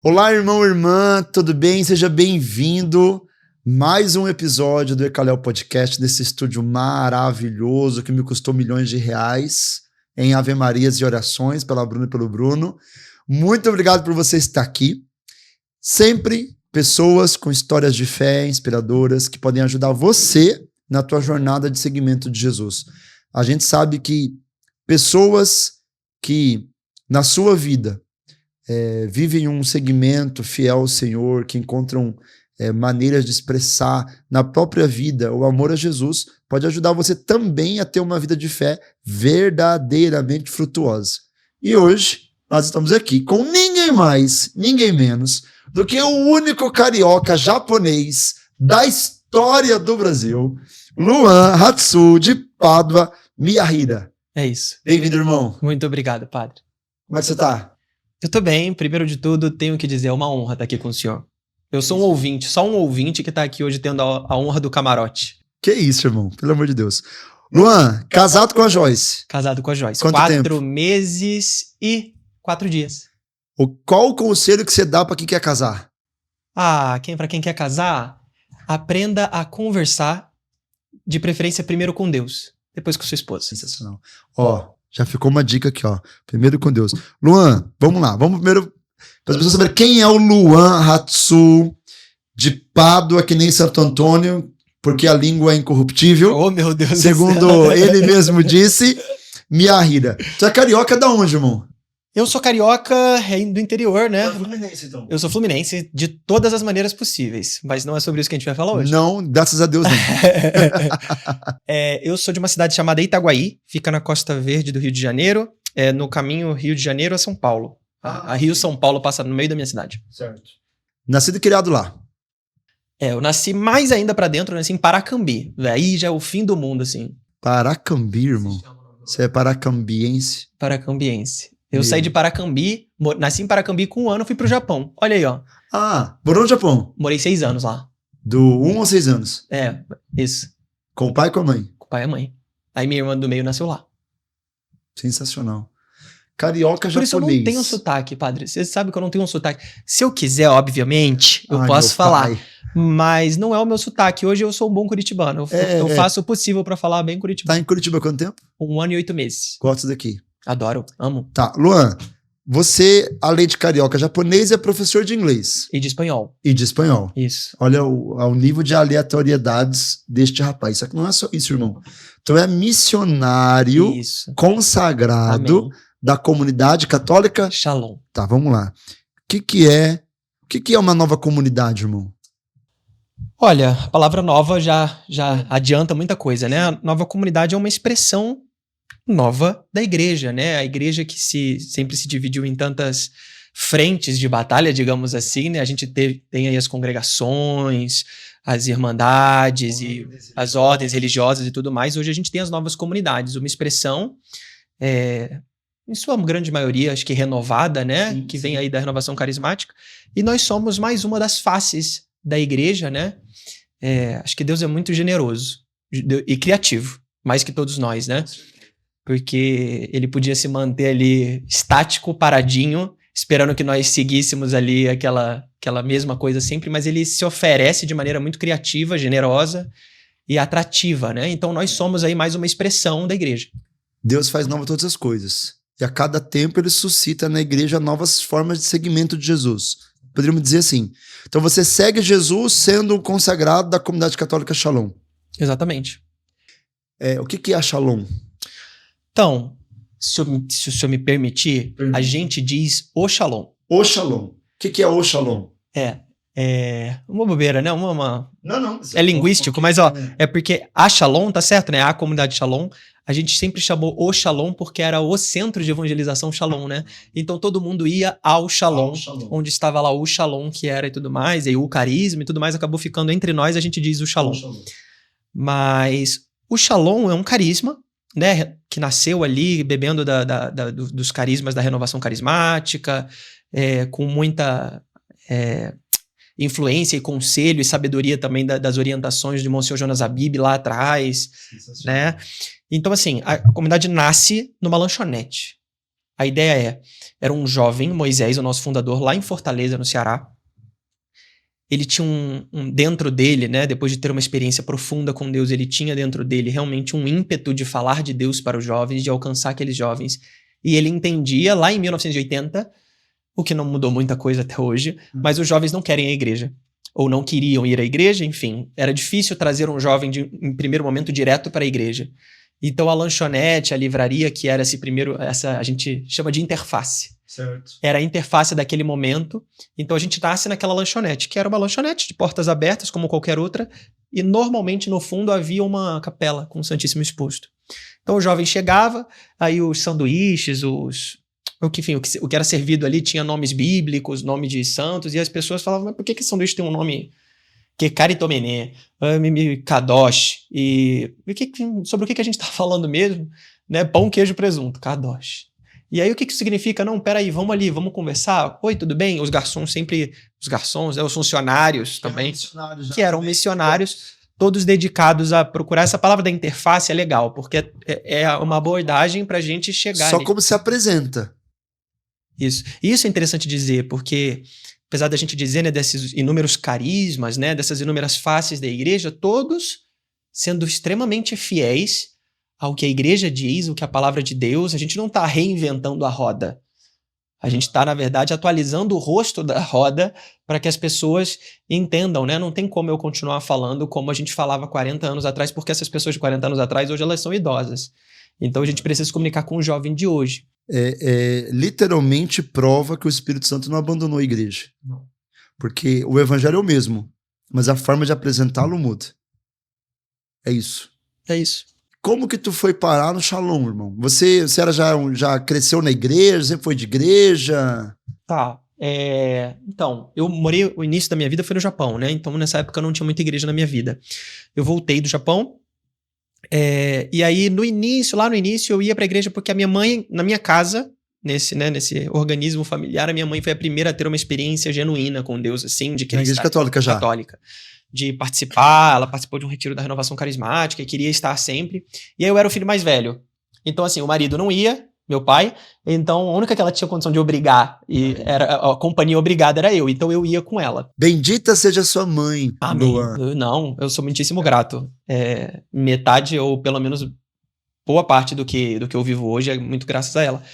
Olá, irmão, irmã, tudo bem? Seja bem-vindo. Mais um episódio do Ecalel Podcast, desse estúdio maravilhoso que me custou milhões de reais em ave-marias e orações pela Bruna e pelo Bruno. Muito obrigado por você estar aqui. Sempre pessoas com histórias de fé inspiradoras que podem ajudar você na tua jornada de seguimento de Jesus. A gente sabe que pessoas que na sua vida vivem um segmento fiel ao Senhor, que encontram maneiras de expressar na própria vida o amor a Jesus, pode ajudar você também a ter uma vida de fé verdadeiramente frutuosa. E hoje nós estamos aqui com ninguém mais, ninguém menos do que o único carioca japonês da história do Brasil, Luan Hatsu de Pádua Miyahira. É isso. Bem-vindo, irmão. Muito obrigado, padre. Como é que você tá? Eu tô bem. Primeiro de tudo, tenho que dizer, é uma honra estar aqui com o senhor. Eu sou um ouvinte, só um ouvinte que tá aqui hoje tendo a honra do camarote. Que isso, irmão. Pelo amor de Deus. Luan, casado com a Joyce. Casado com a Joyce. Quanto 4 tempo? meses e 4 dias. Qual o conselho que você dá pra quem quer casar? Pra quem quer casar, aprenda a conversar, de preferência primeiro com Deus, depois com sua esposa. Sensacional. Ó, já ficou uma dica aqui, ó. Primeiro com Deus. Luan, vamos lá. Vamos primeiro para as pessoas saberem quem é o Luan Hatsu de Pádua, que nem Santo Antônio, porque a língua é incorruptível. Oh, meu Deus do céu. Segundo ele mesmo disse, Miyahira. Tu é carioca da onde, irmão? Eu sou carioca do interior, né? Fluminense, então. Eu sou fluminense de todas as maneiras possíveis, mas não é sobre isso que a gente vai falar hoje. Não, graças a Deus não. Eu sou de uma cidade chamada Itaguaí, fica na Costa Verde do Rio de Janeiro, no caminho Rio de Janeiro a São Paulo. A Rio-São Paulo passa no meio da minha cidade. Certo. Nascido e criado lá. Eu nasci mais ainda pra dentro, eu nasci em Paracambi. Aí já é o fim do mundo, assim. Paracambi, irmão. Você é paracambiense? Paracambiense. Eu saí de Paracambi, nasci em Paracambi com 1 ano, fui pro Japão. Olha aí, ó. Morou no Japão? Morei 6 anos lá. Do 1 ou 6 anos? Isso. Com o pai e com a mãe? Com o pai e a mãe. Aí minha irmã do meio nasceu lá. Sensacional. Carioca Por japonês. isso eu não tenho sotaque, padre. Você sabe que eu não tenho um sotaque. Se eu quiser, obviamente, eu posso falar. Pai. Mas não é o meu sotaque. Hoje eu sou um bom curitibano. Eu faço o possível pra falar bem curitibano. Tá em Curitiba há quanto tempo? 1 ano e 8 meses. Gosto daqui. Adoro, amo. Tá, Luan, você, além de carioca japonês, é professor de inglês. E de espanhol. E de espanhol. Isso. Olha o nível de aleatoriedades deste rapaz. Só que não é só isso, irmão. Tu é missionário Isso. consagrado Amém. da comunidade católica. Shalom. Tá, vamos lá. O que é uma nova comunidade, irmão? Olha, a palavra nova já adianta muita coisa, né? A nova comunidade é uma expressão nova da igreja, né? A igreja que sempre se dividiu em tantas frentes de batalha, digamos assim, né? A gente tem aí as congregações, as irmandades e as ordens religiosas e tudo mais. Hoje a gente tem as novas comunidades, uma expressão, em sua grande maioria, acho que renovada, né? Sim, que vem aí da renovação carismática. E nós somos mais uma das faces da igreja, né? Acho que Deus é muito generoso e criativo, mais que todos nós, né? Porque ele podia se manter ali estático, paradinho, esperando que nós seguíssemos ali aquela mesma coisa sempre, mas ele se oferece de maneira muito criativa, generosa e atrativa, né? Então nós somos aí mais uma expressão da igreja. Deus faz nova todas as coisas. E a cada tempo ele suscita na igreja novas formas de seguimento de Jesus. Poderíamos dizer assim. Então você segue Jesus sendo um consagrado da comunidade católica Shalom. Exatamente. O que é a Shalom? Então, se o senhor me permitir, a gente diz o Shalom. O Shalom. O que é o Shalom? Uma bobeira, né? Não. É linguístico, mas ó, é porque a Shalom, tá certo, né? A comunidade Shalom, a gente sempre chamou o Shalom porque era o centro de evangelização Shalom, né? Então todo mundo ia ao Shalom, onde estava lá o Shalom que era e tudo mais, e o carisma e tudo mais, acabou ficando entre nós, a gente diz o Shalom. Mas o Shalom é um carisma, né? Que nasceu ali bebendo dos carismas da renovação carismática, com muita influência e conselho e sabedoria também das orientações de Monsenhor Jonas Abib lá atrás, né? Então, assim, a comunidade nasce numa lanchonete. A ideia era um jovem, Moisés, o nosso fundador, lá em Fortaleza, no Ceará. Ele tinha dentro dele, né, depois de ter uma experiência profunda com Deus, ele tinha dentro dele realmente um ímpeto de falar de Deus para os jovens, de alcançar aqueles jovens. E ele entendia, lá em 1980, o que não mudou muita coisa até hoje, mas os jovens não querem a igreja. Ou não queriam ir à igreja, enfim. Era difícil trazer um jovem, em primeiro momento, direto para a igreja. Então a lanchonete, a livraria, que era essa a gente chama de interface. Certo. Era a interface daquele momento. Então a gente nasce naquela lanchonete, que era uma lanchonete de portas abertas, como qualquer outra, e normalmente no fundo havia uma capela com o Santíssimo exposto. Então o jovem chegava, aí os sanduíches, o que era servido ali tinha nomes bíblicos, nome de santos, e as pessoas falavam, mas por que esse sanduíche tem um nome que Caritomené, Kadosh, e sobre o que a gente está falando mesmo? Né? Pão, queijo, presunto, Kadosh. E aí o que isso significa? Não, peraí, vamos ali, vamos conversar. Oi, tudo bem? Os garçons, os funcionários também, que eram missionários, todos dedicados a procurar. Essa palavra da interface é legal, porque é uma abordagem para a gente chegar. Só como se apresenta. Isso. E isso é interessante dizer, porque apesar da gente dizer, né, desses inúmeros carismas, né, dessas inúmeras faces da igreja, todos sendo extremamente fiéis ao que a igreja diz, o que a palavra de Deus, a gente não está reinventando a roda. A gente está, na verdade, atualizando o rosto da roda para que as pessoas entendam, né? Não tem como eu continuar falando como a gente falava 40 anos atrás, porque essas pessoas de 40 anos atrás, hoje elas são idosas. Então a gente precisa se comunicar com o jovem de hoje. Literalmente prova que o Espírito Santo não abandonou a igreja. Não. Porque o evangelho é o mesmo, mas a forma de apresentá-lo muda. É isso. É isso. Como que tu foi parar no Shalom, irmão? Você era já cresceu na igreja? Sempre foi de igreja? Tá. Então, eu morei, o início da minha vida foi no Japão, né? Então, nessa época, eu não tinha muita igreja na minha vida. Eu voltei do Japão, e aí, lá no início, eu ia pra igreja porque a minha mãe, na minha casa, nesse organismo familiar, a minha mãe foi a primeira a ter uma experiência genuína com Deus, assim, de querer Na igreja católica já? Católica. De participar, ela participou de um retiro da renovação carismática e queria estar sempre. E aí eu era o filho mais velho. Então, assim, o marido não ia, meu pai, então a única que ela tinha condição de obrigar, e era a companhia obrigada era eu, então eu ia com ela. Bendita seja sua mãe, Amém. Luan. Eu sou muitíssimo grato. Metade, ou pelo menos boa parte do que eu vivo hoje é muito graças a ela.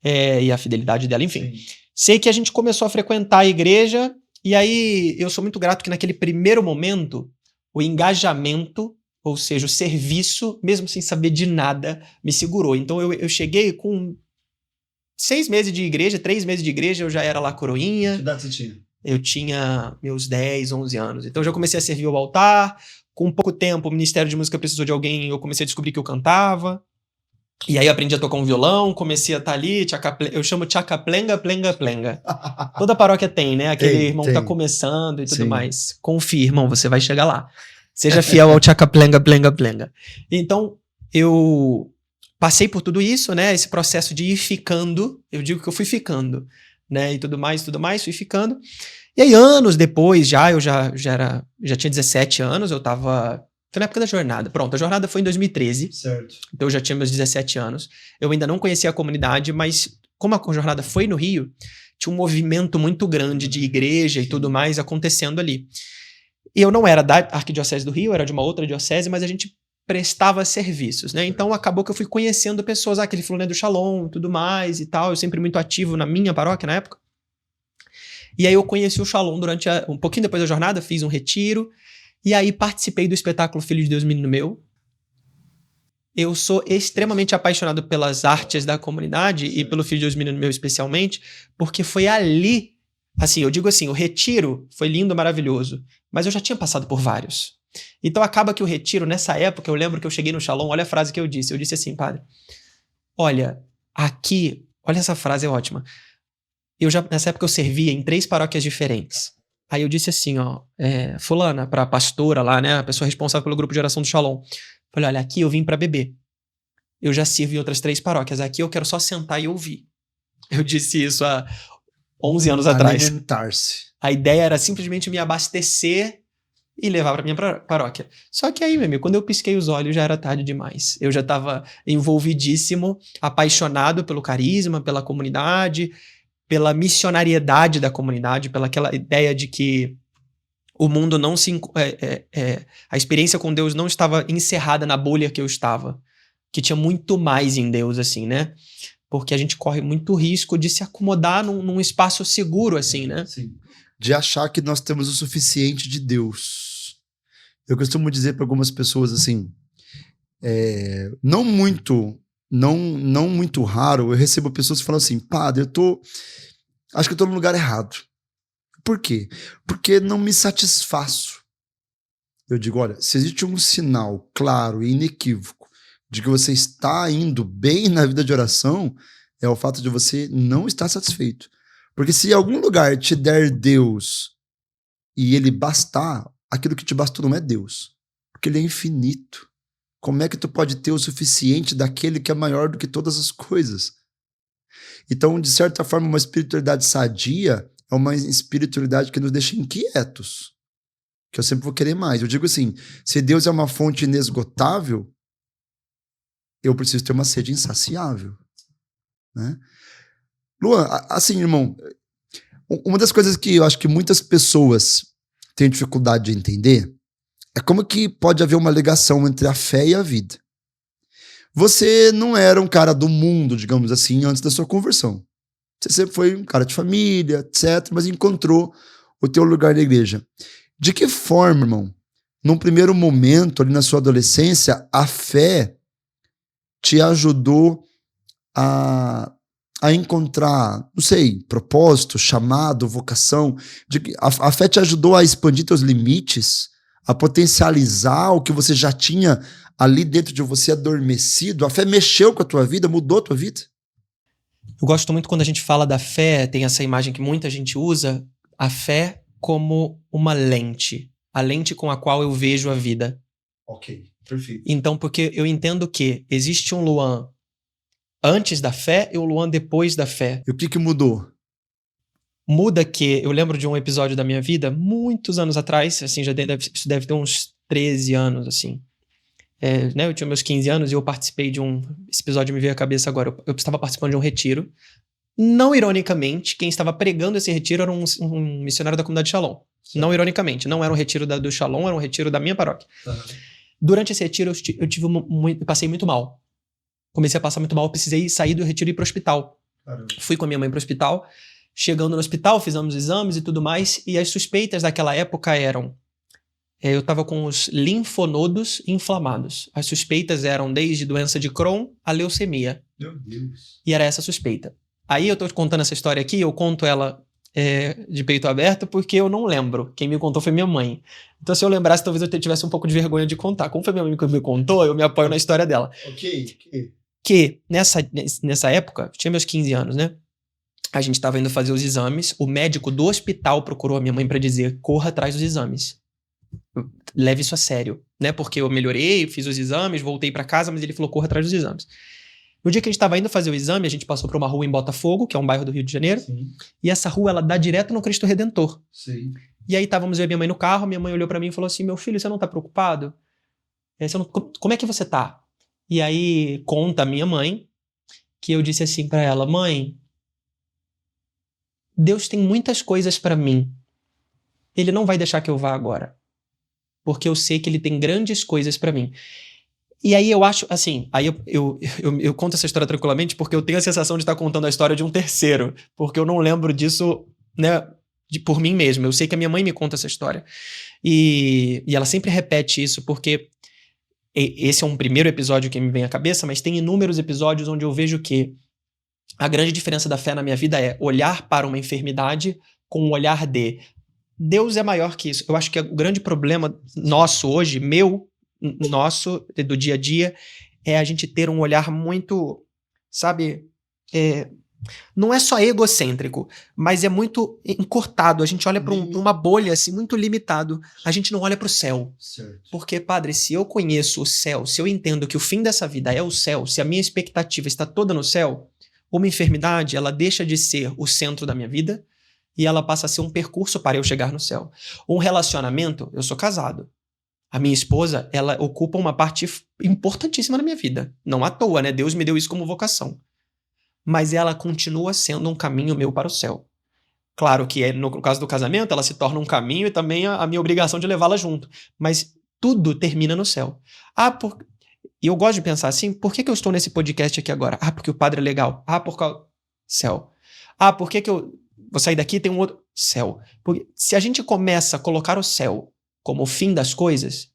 E a fidelidade dela, enfim. Sim. Sei que a gente começou a frequentar a igreja. E aí, eu sou muito grato que naquele primeiro momento, o engajamento, ou seja, o serviço, mesmo sem saber de nada, me segurou. Então, eu cheguei com 6 meses de igreja, 3 meses de igreja, eu já era lá coroinha. Que idade você tinha? Eu tinha meus 10, 11 anos. Então, eu já comecei a servir ao altar. Com pouco tempo, o Ministério de Música precisou de alguém, eu comecei a descobrir que eu cantava. E aí aprendi a tocar um violão, comecei a estar ali, eu chamo tchaca plenga, plenga, plenga. Toda paróquia tem, né? Aquele irmão que tá começando e tudo mais. Confia, irmão, você vai chegar lá. Seja fiel ao tchaca plenga, plenga, plenga. Então, eu passei por tudo isso, né? Esse processo de ir ficando, eu digo que eu fui ficando, né? E tudo mais, fui ficando. E aí, anos depois, eu já tinha 17 anos, eu tava... Foi na época da jornada. Pronto, a jornada foi em 2013. Certo. Então eu já tinha meus 17 anos. Eu ainda não conhecia a comunidade, mas como a jornada foi no Rio, tinha um movimento muito grande de igreja e tudo mais acontecendo ali. E eu não era da Arquidiocese do Rio, era de uma outra diocese, mas a gente prestava serviços, né? Então acabou que eu fui conhecendo pessoas, aquele falou, né, do Shalom e tudo mais e tal. Eu sempre muito ativo na minha paróquia na época. E aí eu conheci o Shalom um pouquinho depois da jornada, fiz um retiro. E aí participei do espetáculo Filho de Deus, Menino Meu. Eu sou extremamente apaixonado pelas artes da comunidade e pelo Filho de Deus, Menino Meu especialmente, porque foi ali, assim, eu digo assim, o retiro foi lindo, maravilhoso, mas eu já tinha passado por vários. Então acaba que o retiro, nessa época, eu lembro que eu cheguei no Shalom, olha a frase que eu disse assim, padre, olha, aqui, olha essa frase, é ótima, nessa época eu servia em 3 paróquias diferentes. Aí eu disse assim, fulana, pra pastora lá, né, a pessoa responsável pelo grupo de oração do Shalom. Falei, olha, aqui eu vim pra beber. Eu já sirvo em outras 3 paróquias. Aqui eu quero só sentar e ouvir. Eu disse isso há 11 anos atrás. Alimentar-se. A ideia era simplesmente me abastecer e levar para minha paróquia. Só que aí, meu amigo, quando eu pisquei os olhos, já era tarde demais. Eu já estava envolvidíssimo, apaixonado pelo carisma, pela comunidade, pela missionariedade da comunidade, pela aquela ideia de que o mundo não se... a experiência com Deus não estava encerrada na bolha que eu estava, que tinha muito mais em Deus, assim, né? Porque a gente corre muito risco de se acomodar num espaço seguro, assim, né? Sim. De achar que nós temos o suficiente de Deus. Eu costumo dizer para algumas pessoas assim, não muito raro, eu recebo pessoas que falam assim, padre, acho que eu tô no lugar errado. Por quê? Porque não me satisfaço. Eu digo, olha, se existe um sinal claro e inequívoco de que você está indo bem na vida de oração, é o fato de você não estar satisfeito. Porque se algum lugar te der Deus e ele bastar, aquilo que te bastou não é Deus. Porque ele é infinito. Como é que tu pode ter o suficiente daquele que é maior do que todas as coisas? Então, de certa forma, uma espiritualidade sadia é uma espiritualidade que nos deixa inquietos. Que eu sempre vou querer mais. Eu digo assim, se Deus é uma fonte inesgotável, eu preciso ter uma sede insaciável. Né? Luan, assim, irmão, uma das coisas que eu acho que muitas pessoas têm dificuldade de entender é como que pode haver uma ligação entre a fé e a vida. Você não era um cara do mundo, digamos assim, antes da sua conversão. Você sempre foi um cara de família, etc., mas encontrou o teu lugar na igreja. De que forma, irmão, num primeiro momento, ali na sua adolescência, a fé te ajudou a encontrar, não sei, propósito, chamado, vocação? A fé te ajudou a expandir teus limites, a potencializar o que você já tinha ali dentro de você adormecido? A fé mexeu com a tua vida, mudou a tua vida? Eu gosto muito quando a gente fala da fé, tem essa imagem que muita gente usa, a fé como uma lente. A lente com a qual eu vejo a vida. Ok, perfeito. Então, porque eu entendo que existe um Luan antes da fé e um Luan depois da fé. E o que mudou? Muda que eu lembro de um episódio da minha vida, muitos anos atrás, assim, isso deve ter uns 13 anos, assim. Né, eu tinha meus 15 anos e eu participei de esse episódio me veio à cabeça agora. Eu estava participando de um retiro. Não ironicamente, quem estava pregando esse retiro era um missionário da comunidade Shalom. Certo. Não ironicamente, não era um retiro do Shalom, era um retiro da minha paróquia. Uhum. Durante esse retiro eu passei muito mal. Comecei a passar muito mal, eu precisei sair do retiro e ir para o hospital. Caramba. Fui com a minha mãe para o hospital. Chegando no hospital, fizemos exames e tudo mais, e as suspeitas daquela época eram... eu estava com os linfonodos inflamados. As suspeitas eram desde doença de Crohn a leucemia. Meu Deus. E era essa suspeita. Aí eu tô contando essa história aqui, eu conto ela de peito aberto porque eu não lembro. Quem me contou foi minha mãe. Então se eu lembrasse, talvez eu tivesse um pouco de vergonha de contar. Como foi minha mãe que me contou, eu me apoio na história dela. Ok. Que nessa época, eu tinha meus 15 anos, né? A gente estava indo fazer os exames, o médico do hospital procurou a minha mãe para dizer, corra atrás dos exames. Leve isso a sério, né? Porque eu melhorei, fiz os exames, voltei para casa, mas ele falou, corra atrás dos exames. No dia que a gente estava indo fazer o exame, a gente passou por uma rua em Botafogo, que é um bairro do Rio de Janeiro. Sim. E essa rua, ela dá direto no Cristo Redentor. Sim. E aí estávamos eu e minha mãe no carro, minha mãe olhou para mim e falou assim, meu filho, você não tá preocupado? Como é que você tá? E aí conta a minha mãe que eu disse assim para ela, mãe, Deus tem muitas coisas para mim. Ele não vai deixar que eu vá agora. Porque eu sei que ele tem grandes coisas para mim. E aí eu acho, assim, aí eu conto essa história tranquilamente porque eu tenho a sensação de estar contando a história de um terceiro, porque eu não lembro disso, né, por mim mesmo. Eu sei que a minha mãe me conta essa história. E ela sempre repete isso, porque esse é um primeiro episódio que me vem à cabeça, mas tem inúmeros episódios onde eu vejo que a grande diferença da fé na minha vida é olhar para uma enfermidade com um olhar de Deus é maior que isso. Eu acho que o grande problema nosso hoje, nosso, do dia a dia, é a gente ter um olhar muito, sabe, não é só egocêntrico, mas é muito encurtado. A gente olha para uma bolha assim, muito limitado. A gente não olha para o céu. Certo. Porque, padre, se eu conheço o céu, se eu entendo que o fim dessa vida é o céu, se a minha expectativa está toda no céu, uma enfermidade, ela deixa de ser o centro da minha vida e ela passa a ser um percurso para eu chegar no céu. Um relacionamento, eu sou casado. A minha esposa, ela ocupa uma parte importantíssima na minha vida. Não à toa, né? Deus me deu isso como vocação. Mas ela continua sendo um caminho meu para o céu. Claro que no caso do casamento, ela se torna um caminho e também a minha obrigação de levá-la junto. Mas tudo termina no céu. E eu gosto de pensar assim, por que eu estou nesse podcast aqui agora? Porque o padre é legal. Por causa... Céu. Por que eu vou sair daqui e tem um outro... Céu. Porque se a gente começa a colocar o céu como o fim das coisas,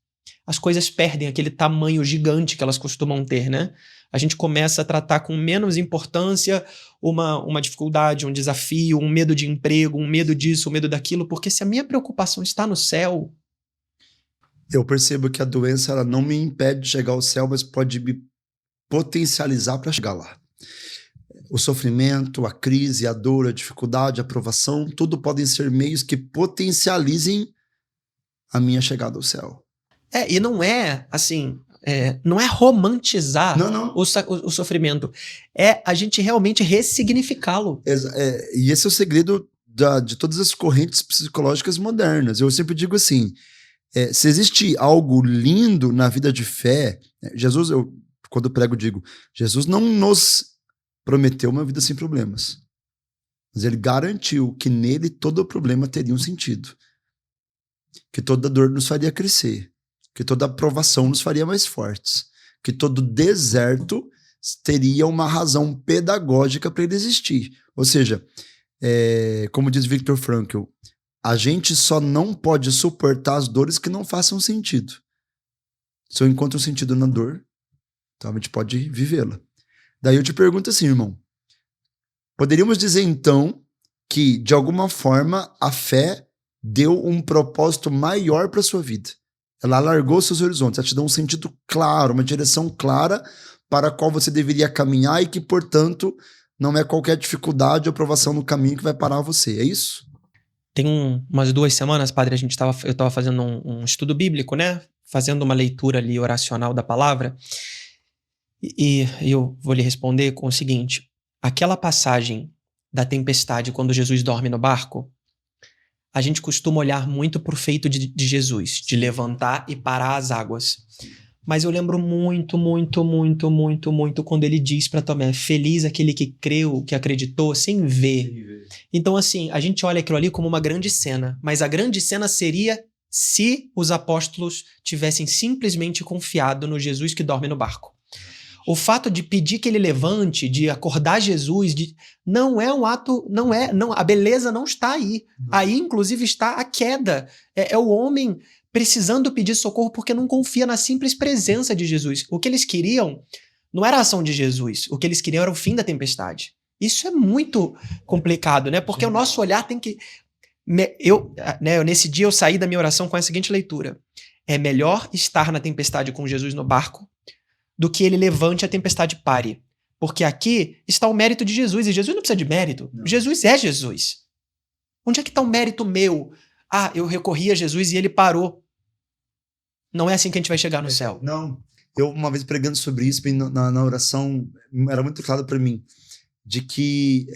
as coisas perdem aquele tamanho gigante que elas costumam ter, né? A gente começa a tratar com menos importância uma dificuldade, um desafio, um medo de emprego, um medo disso, um medo daquilo, porque se a minha preocupação está no céu... Eu percebo que a doença ela não me impede de chegar ao céu, mas pode me potencializar para chegar lá. O sofrimento, a crise, a dor, a dificuldade, a provação, tudo podem ser meios que potencializem a minha chegada ao céu. E não é assim, não é romantizar Não. o sofrimento, é a gente realmente ressignificá-lo. E esse é o segredo de todas as correntes psicológicas modernas. Eu sempre digo assim, se existe algo lindo na vida de fé, Jesus, quando eu prego, digo, Jesus não nos prometeu uma vida sem problemas, mas ele garantiu que nele todo o problema teria um sentido, que toda dor nos faria crescer, que toda provação nos faria mais fortes, que todo deserto teria uma razão pedagógica para ele existir. Ou seja, como diz Viktor Frankl, a gente só não pode suportar as dores que não façam sentido. Se eu encontro um sentido na dor, então a gente pode vivê-la. Daí eu te pergunto assim, irmão, poderíamos dizer então que, de alguma forma, a fé deu um propósito maior para sua vida. Ela alargou seus horizontes, ela te deu um sentido claro, uma direção clara para a qual você deveria caminhar e que, portanto, não é qualquer dificuldade ou provação no caminho que vai parar você, é isso? Tem umas 2 semanas, padre, eu estava fazendo um estudo bíblico, né? Fazendo uma leitura ali oracional da palavra. E eu vou lhe responder com o seguinte: aquela passagem da tempestade quando Jesus dorme no barco, a gente costuma olhar muito para o feito de Jesus, de levantar e parar as águas. Mas eu lembro muito quando ele diz para Tomé, feliz aquele que creu, que acreditou, sem ver. Então, assim, a gente olha aquilo ali como uma grande cena, mas a grande cena seria se os apóstolos tivessem simplesmente confiado no Jesus que dorme no barco. O fato de pedir que ele levante, de acordar Jesus, não é um ato, a beleza não está aí. Aí, inclusive, está a queda. É o homem precisando pedir socorro porque não confia na simples presença de Jesus. O que eles queriam não era a ação de Jesus, o que eles queriam era o fim da tempestade. Isso é muito complicado, né? Porque o nosso olhar tem que... Nesse dia eu saí da minha oração com a seguinte leitura: é melhor estar na tempestade com Jesus no barco do que ele levante a tempestade pare. Porque aqui está o mérito de Jesus, e Jesus não precisa de mérito. Não. Jesus é Jesus. Onde é que está o mérito meu? Eu recorri a Jesus e ele parou. Não é assim que a gente vai chegar no céu. Não. Eu, uma vez pregando sobre isso, na oração, era muito claro para mim, de que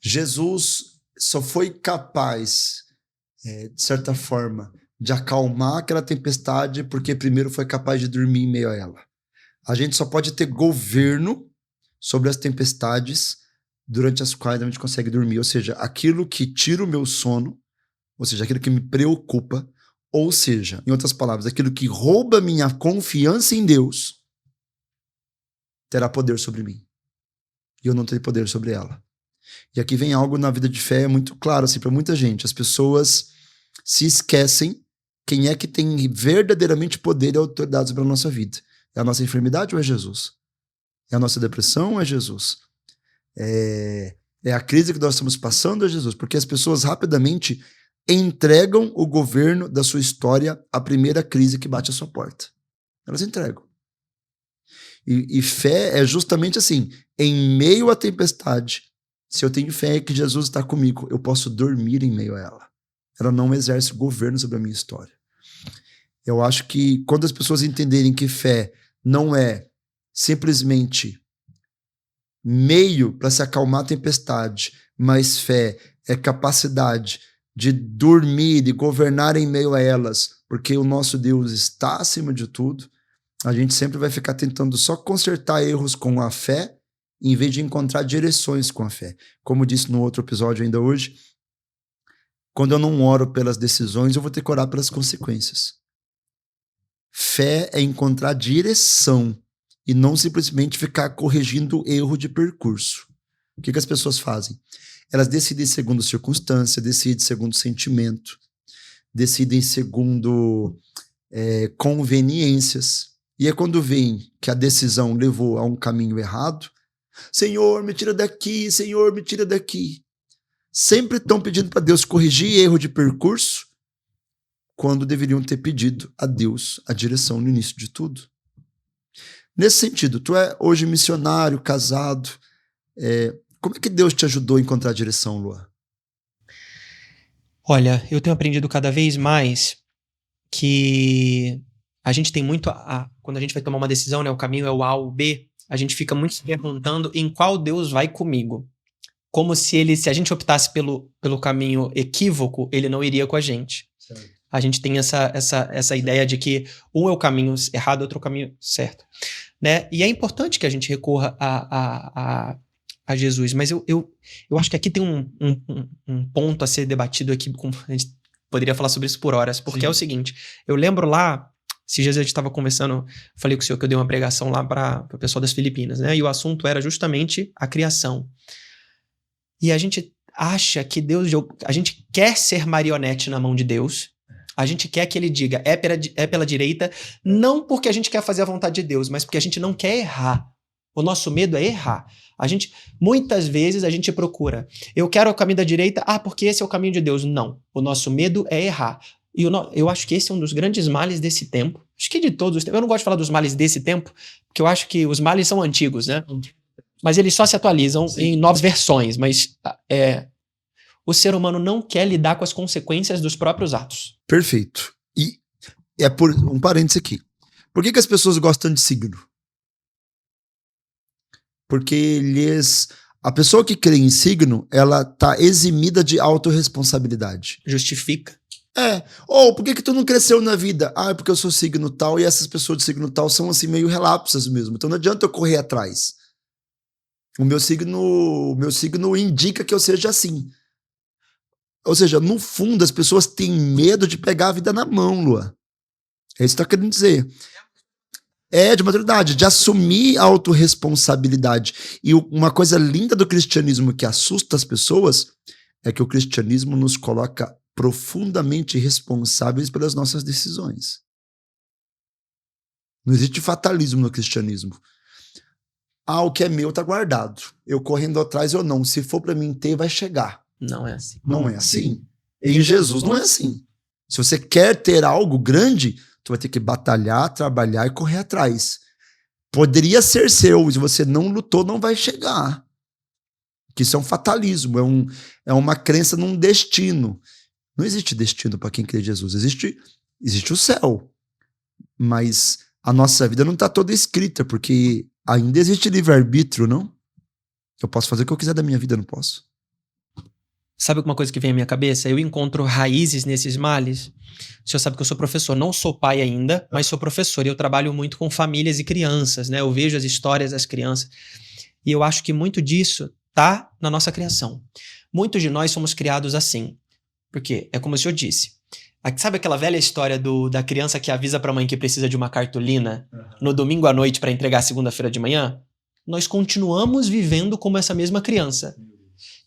Jesus só foi capaz, de certa forma, de acalmar aquela tempestade porque primeiro foi capaz de dormir em meio a ela. A gente só pode ter governo sobre as tempestades durante as quais a gente consegue dormir, ou seja, aquilo que tira o meu sono, ou seja, aquilo que me preocupa, ou seja, em outras palavras, aquilo que rouba minha confiança em Deus, terá poder sobre mim. E eu não terei poder sobre ela. E aqui vem algo na vida de fé muito claro, assim, para muita gente. As pessoas se esquecem quem é que tem verdadeiramente poder e autoridade sobre a nossa vida. É a nossa enfermidade ou é Jesus? É a nossa depressão ou é Jesus? É a crise que nós estamos passando ou é Jesus? Porque as pessoas rapidamente entregam o governo da sua história à primeira crise que bate à sua porta. Elas entregam. E fé é justamente assim, em meio à tempestade, se eu tenho fé que Jesus está comigo, eu posso dormir em meio a ela. Ela não exerce governo sobre a minha história. Eu acho que quando as pessoas entenderem que fé não é simplesmente meio para se acalmar a tempestade, mas fé é capacidade de dormir e governar em meio a elas, porque o nosso Deus está acima de tudo, a gente sempre vai ficar tentando só consertar erros com a fé, em vez de encontrar direções com a fé. Como eu disse no outro episódio ainda hoje, quando eu não oro pelas decisões, eu vou ter que orar pelas consequências. Fé é encontrar direção e não simplesmente ficar corrigindo erro de percurso. O que as pessoas fazem? Elas decidem segundo circunstância, decidem segundo sentimento, decidem segundo conveniências. E é quando vem que a decisão levou a um caminho errado, Senhor, me tira daqui, Senhor, me tira daqui. Sempre estão pedindo para Deus corrigir erro de percurso, quando deveriam ter pedido a Deus a direção no início de tudo. Nesse sentido, tu é hoje missionário, casado, como é que Deus te ajudou a encontrar a direção, Luan? Olha, eu tenho aprendido cada vez mais que a gente tem muito quando a gente vai tomar uma decisão, né, o caminho é o A ou o B, a gente fica muito se perguntando em qual Deus vai comigo. Como se a gente optasse pelo caminho equívoco, ele não iria com a gente. Certo. A gente tem essa ideia de que um é o caminho errado, outro é o caminho certo. Né? E é importante que a gente recorra a Jesus, mas eu acho que aqui tem um ponto a ser debatido aqui, a gente poderia falar sobre isso por horas, porque é o seguinte, eu lembro lá, esses dias a gente estava conversando, falei com o senhor que eu dei uma pregação lá para o pessoal das Filipinas, né? E o assunto era justamente a criação. E a gente acha que a gente quer ser marionete na mão de Deus, a gente quer que ele diga, é pela direita, não porque a gente quer fazer a vontade de Deus, mas porque a gente não quer errar. O nosso medo é errar. Muitas vezes a gente procura, eu quero o caminho da direita, porque esse é o caminho de Deus. Não, o nosso medo é errar. E eu acho que esse é um dos grandes males desse tempo. Acho que de todos os tempos. Eu não gosto de falar dos males desse tempo, porque eu acho que os males são antigos, né? Mas eles só se atualizam em novas versões. Mas o ser humano não quer lidar com as consequências dos próprios atos. Perfeito. E por um parênteses aqui. Por que as pessoas gostam de signo? Porque a pessoa que crê em signo, ela tá eximida de autorresponsabilidade. Justifica. Por que tu não cresceu na vida? É porque eu sou signo tal e essas pessoas de signo tal são assim meio relapsas mesmo. Então não adianta eu correr atrás. O meu signo indica que eu seja assim. Ou seja, no fundo, as pessoas têm medo de pegar a vida na mão, Lua. É isso que tá querendo dizer. De maturidade, de assumir a autorresponsabilidade. E uma coisa linda do cristianismo que assusta as pessoas é que o cristianismo nos coloca profundamente responsáveis pelas nossas decisões. Não existe fatalismo no cristianismo. O que é meu tá guardado. Eu correndo atrás ou não. Se for para mim ter, vai chegar. Não é assim. Não é assim. Em Jesus não é assim. Se você quer ter algo grande, tu vai ter que batalhar, trabalhar e correr atrás. Poderia ser seu, se você não lutou, não vai chegar. Que isso é um fatalismo, é uma crença num destino. Não existe destino para quem crê em Jesus. Existe o céu. Mas a nossa vida não está toda escrita, porque ainda existe livre-arbítrio, não? Eu posso fazer o que eu quiser da minha vida, não posso. Sabe uma coisa que vem à minha cabeça? Eu encontro raízes nesses males. O senhor sabe que eu sou professor. Não sou pai ainda, mas sou professor. E eu trabalho muito com famílias e crianças, né? Eu vejo as histórias das crianças. E eu acho que muito disso tá na nossa criação. Muitos de nós somos criados assim. Porque é como o senhor disse. Sabe aquela velha história da criança que avisa para a mãe que precisa de uma cartolina no domingo à noite para entregar segunda-feira de manhã? Nós continuamos vivendo como essa mesma criança.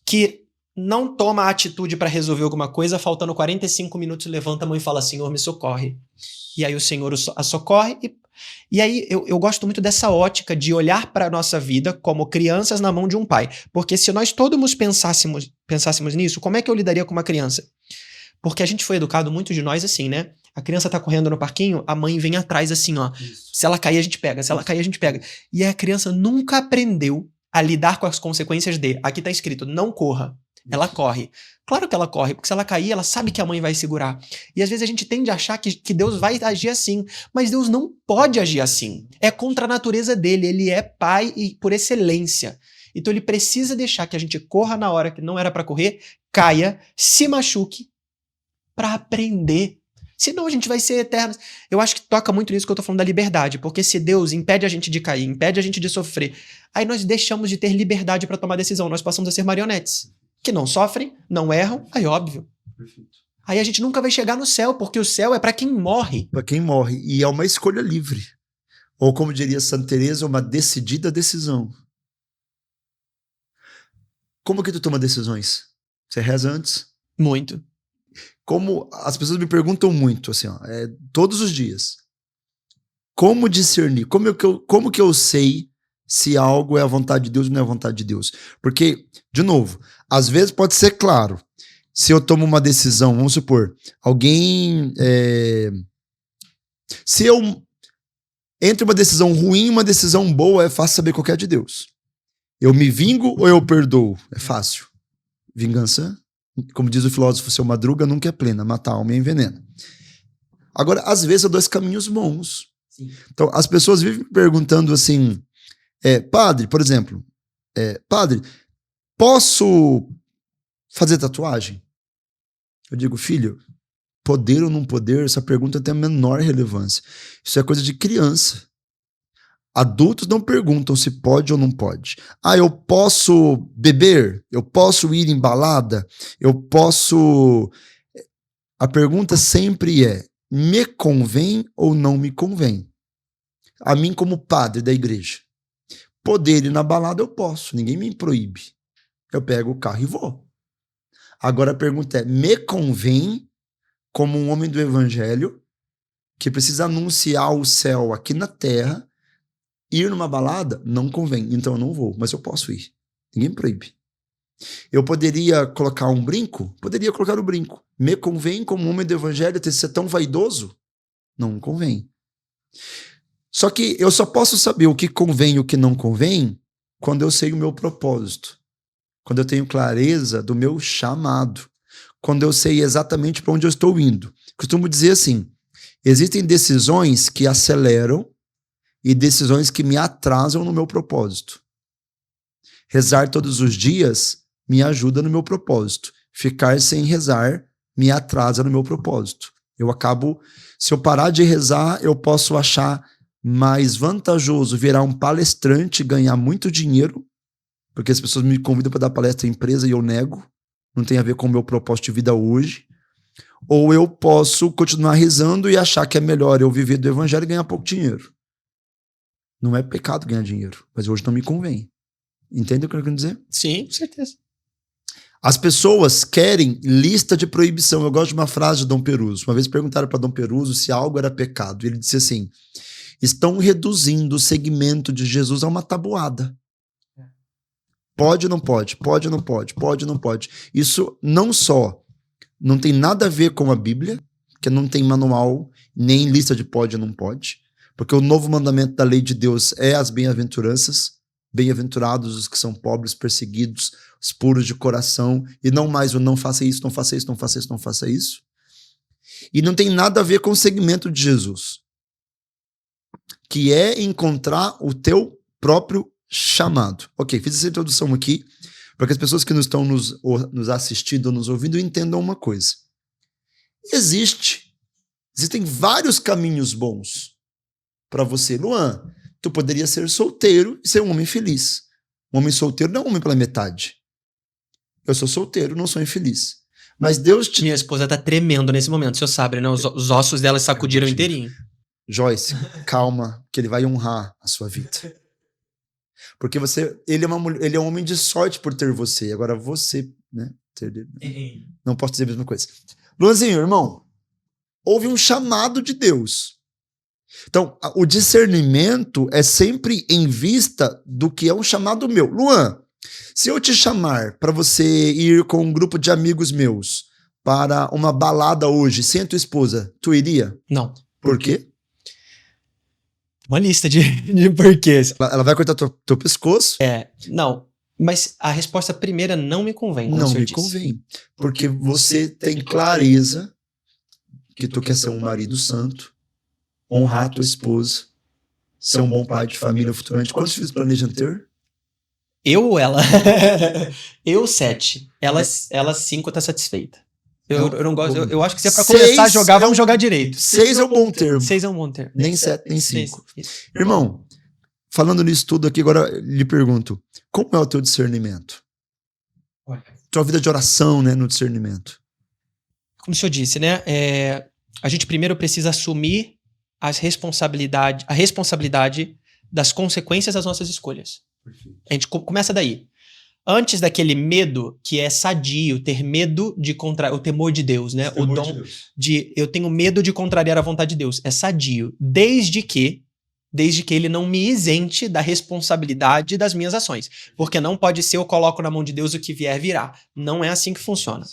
Que não toma a atitude para resolver alguma coisa, faltando 45 minutos, levanta a mão e fala, Senhor, me socorre. E aí o Senhor a socorre. E aí eu gosto muito dessa ótica de olhar para a nossa vida como crianças na mão de um pai. Porque se nós todos pensássemos nisso, como é que eu lidaria com uma criança? Porque a gente foi educado, muitos de nós, assim, né? A criança tá correndo no parquinho, a mãe vem atrás assim, ó. Isso. Se ela cair, a gente pega. Se ela cair, a gente pega. E a criança nunca aprendeu a lidar com as consequências de... Aqui tá escrito, não corra. Ela corre. Claro que ela corre, porque se ela cair, ela sabe que a mãe vai segurar. E às vezes a gente tende a achar que Deus vai agir assim. Mas Deus não pode agir assim. É contra a natureza dele. Ele é pai e por excelência. Então ele precisa deixar que a gente corra na hora que não era pra correr, caia, se machuque, pra aprender. Senão a gente vai ser eterno. Eu acho que toca muito nisso que eu tô falando da liberdade, porque se Deus impede a gente de cair, impede a gente de sofrer, aí nós deixamos de ter liberdade pra tomar decisão, nós passamos a ser marionetes, que não sofrem, não erram, aí óbvio. Perfeito. Aí a gente nunca vai chegar no céu, porque o céu é pra quem morre. Para quem morre. E é uma escolha livre. Ou como diria Santa Teresa, uma decidida decisão. Como que tu toma decisões? Você reza antes? Muito. Como as pessoas me perguntam muito, assim, ó, todos os dias. Como discernir? Como que eu sei se algo é a vontade de Deus ou não é a vontade de Deus? Porque, de novo, às vezes pode ser claro. Se eu tomo uma decisão, vamos supor, alguém... se eu... Entre uma decisão ruim e uma decisão boa, é fácil saber qual que é de Deus. Eu me vingo ou eu perdoo? É fácil. Vingança, como diz o filósofo Seu Madruga, nunca é plena. Matar a alma é envenena. Agora, às vezes, eu dou caminhos bons. Sim. Então, as pessoas vivem me perguntando assim, padre, por exemplo, padre, posso fazer tatuagem? Eu digo, filho, poder ou não poder, essa pergunta tem a menor relevância. Isso é coisa de criança. Adultos não perguntam se pode ou não pode. Eu posso beber? Eu posso ir em balada? Eu posso... A pergunta sempre é, me convém ou não me convém? A mim como padre da igreja. Poder ir na balada eu posso, ninguém me proíbe. Eu pego o carro e vou. Agora a pergunta é, me convém como um homem do evangelho que precisa anunciar o céu aqui na terra, ir numa balada? Não convém, então eu não vou, mas eu posso ir. Ninguém me proíbe. Eu poderia colocar um brinco? Poderia colocar o brinco. Me convém como homem do evangelho ter ser tão vaidoso? Não convém. Só que eu só posso saber o que convém e o que não convém quando eu sei o meu propósito. Quando eu tenho clareza do meu chamado. Quando eu sei exatamente para onde eu estou indo. Costumo dizer assim, existem decisões que aceleram e decisões que me atrasam no meu propósito. Rezar todos os dias me ajuda no meu propósito. Ficar sem rezar me atrasa no meu propósito. Eu acabo, se eu parar de rezar, eu posso achar mais vantajoso virar um palestrante e ganhar muito dinheiro, porque as pessoas me convidam para dar palestra em empresa e eu nego. Não tem a ver com o meu propósito de vida hoje. Ou eu posso continuar rezando e achar que é melhor eu viver do evangelho e ganhar pouco dinheiro. Não é pecado ganhar dinheiro, mas hoje não me convém. Entende o que eu quero dizer? Sim, com certeza. As pessoas querem lista de proibição. Eu gosto de uma frase de Dom Peruso. Uma vez perguntaram para Dom Peruso se algo era pecado. Ele disse assim, estão reduzindo o segmento de Jesus a uma tabuada. Pode ou não pode? Pode ou não pode? Pode ou não pode? Isso não só não tem nada a ver com a Bíblia, que não tem manual, nem lista de pode ou não pode, porque o novo mandamento da lei de Deus é as bem-aventuranças, bem-aventurados os que são pobres, perseguidos, os puros de coração, e não mais o não faça isso, não faça isso, não faça isso, não faça isso. E não tem nada a ver com o segmento de Jesus, que é encontrar o teu próprio chamado. Ok, fiz essa introdução aqui para que as pessoas que nos estão nos assistindo, nos ouvindo, entendam uma coisa. Existem vários caminhos bons para você. Luan, tu poderia ser solteiro e ser um homem feliz. Um homem solteiro não é um homem pela metade. Eu sou solteiro, não sou infeliz. Mas Deus te... Minha esposa tá tremendo nesse momento, o senhor sabe, né? Os ossos dela sacudiram inteirinho. Joyce, calma, que ele vai honrar a sua vida. Porque ele é um homem de sorte por ter você. Agora você, né? Não posso dizer a mesma coisa. Luanzinho, irmão, houve um chamado de Deus. Então, o discernimento é sempre em vista do que é um chamado meu. Luan, se eu te chamar para você ir com um grupo de amigos meus para uma balada hoje sem a tua esposa, tu iria? Não. Por quê? Uma lista de porquês. Ela vai cortar teu pescoço? Não. Mas a resposta primeira não me convém. Não me convém. Porque você tem clareza que tu quer ser um marido santo, honrar tua esposa, ser um bom pai de família futuramente. Quantos filhos planejam ter? Eu ou ela? Eu 7. Ela 5 tá satisfeita. Eu não gosto. Eu acho que se é pra começar a jogar, vamos jogar direito. 6 é um bom termo. 6 é um bom termo. Nem 7, nem 5. Irmão, falando nisso tudo aqui, agora lhe pergunto: como é o teu discernimento? Tua vida de oração, né, no discernimento. Como o senhor disse, né? A gente primeiro precisa assumir a responsabilidade das consequências das nossas escolhas. Perfeito. A gente começa daí. Antes daquele medo que é sadio, ter medo de o temor de Deus, né? O dom de eu tenho medo de contrariar a vontade de Deus. É sadio, desde que ele não me isente da responsabilidade das minhas ações. Porque não pode ser eu coloco na mão de Deus o que vier virá. Não é assim que funciona.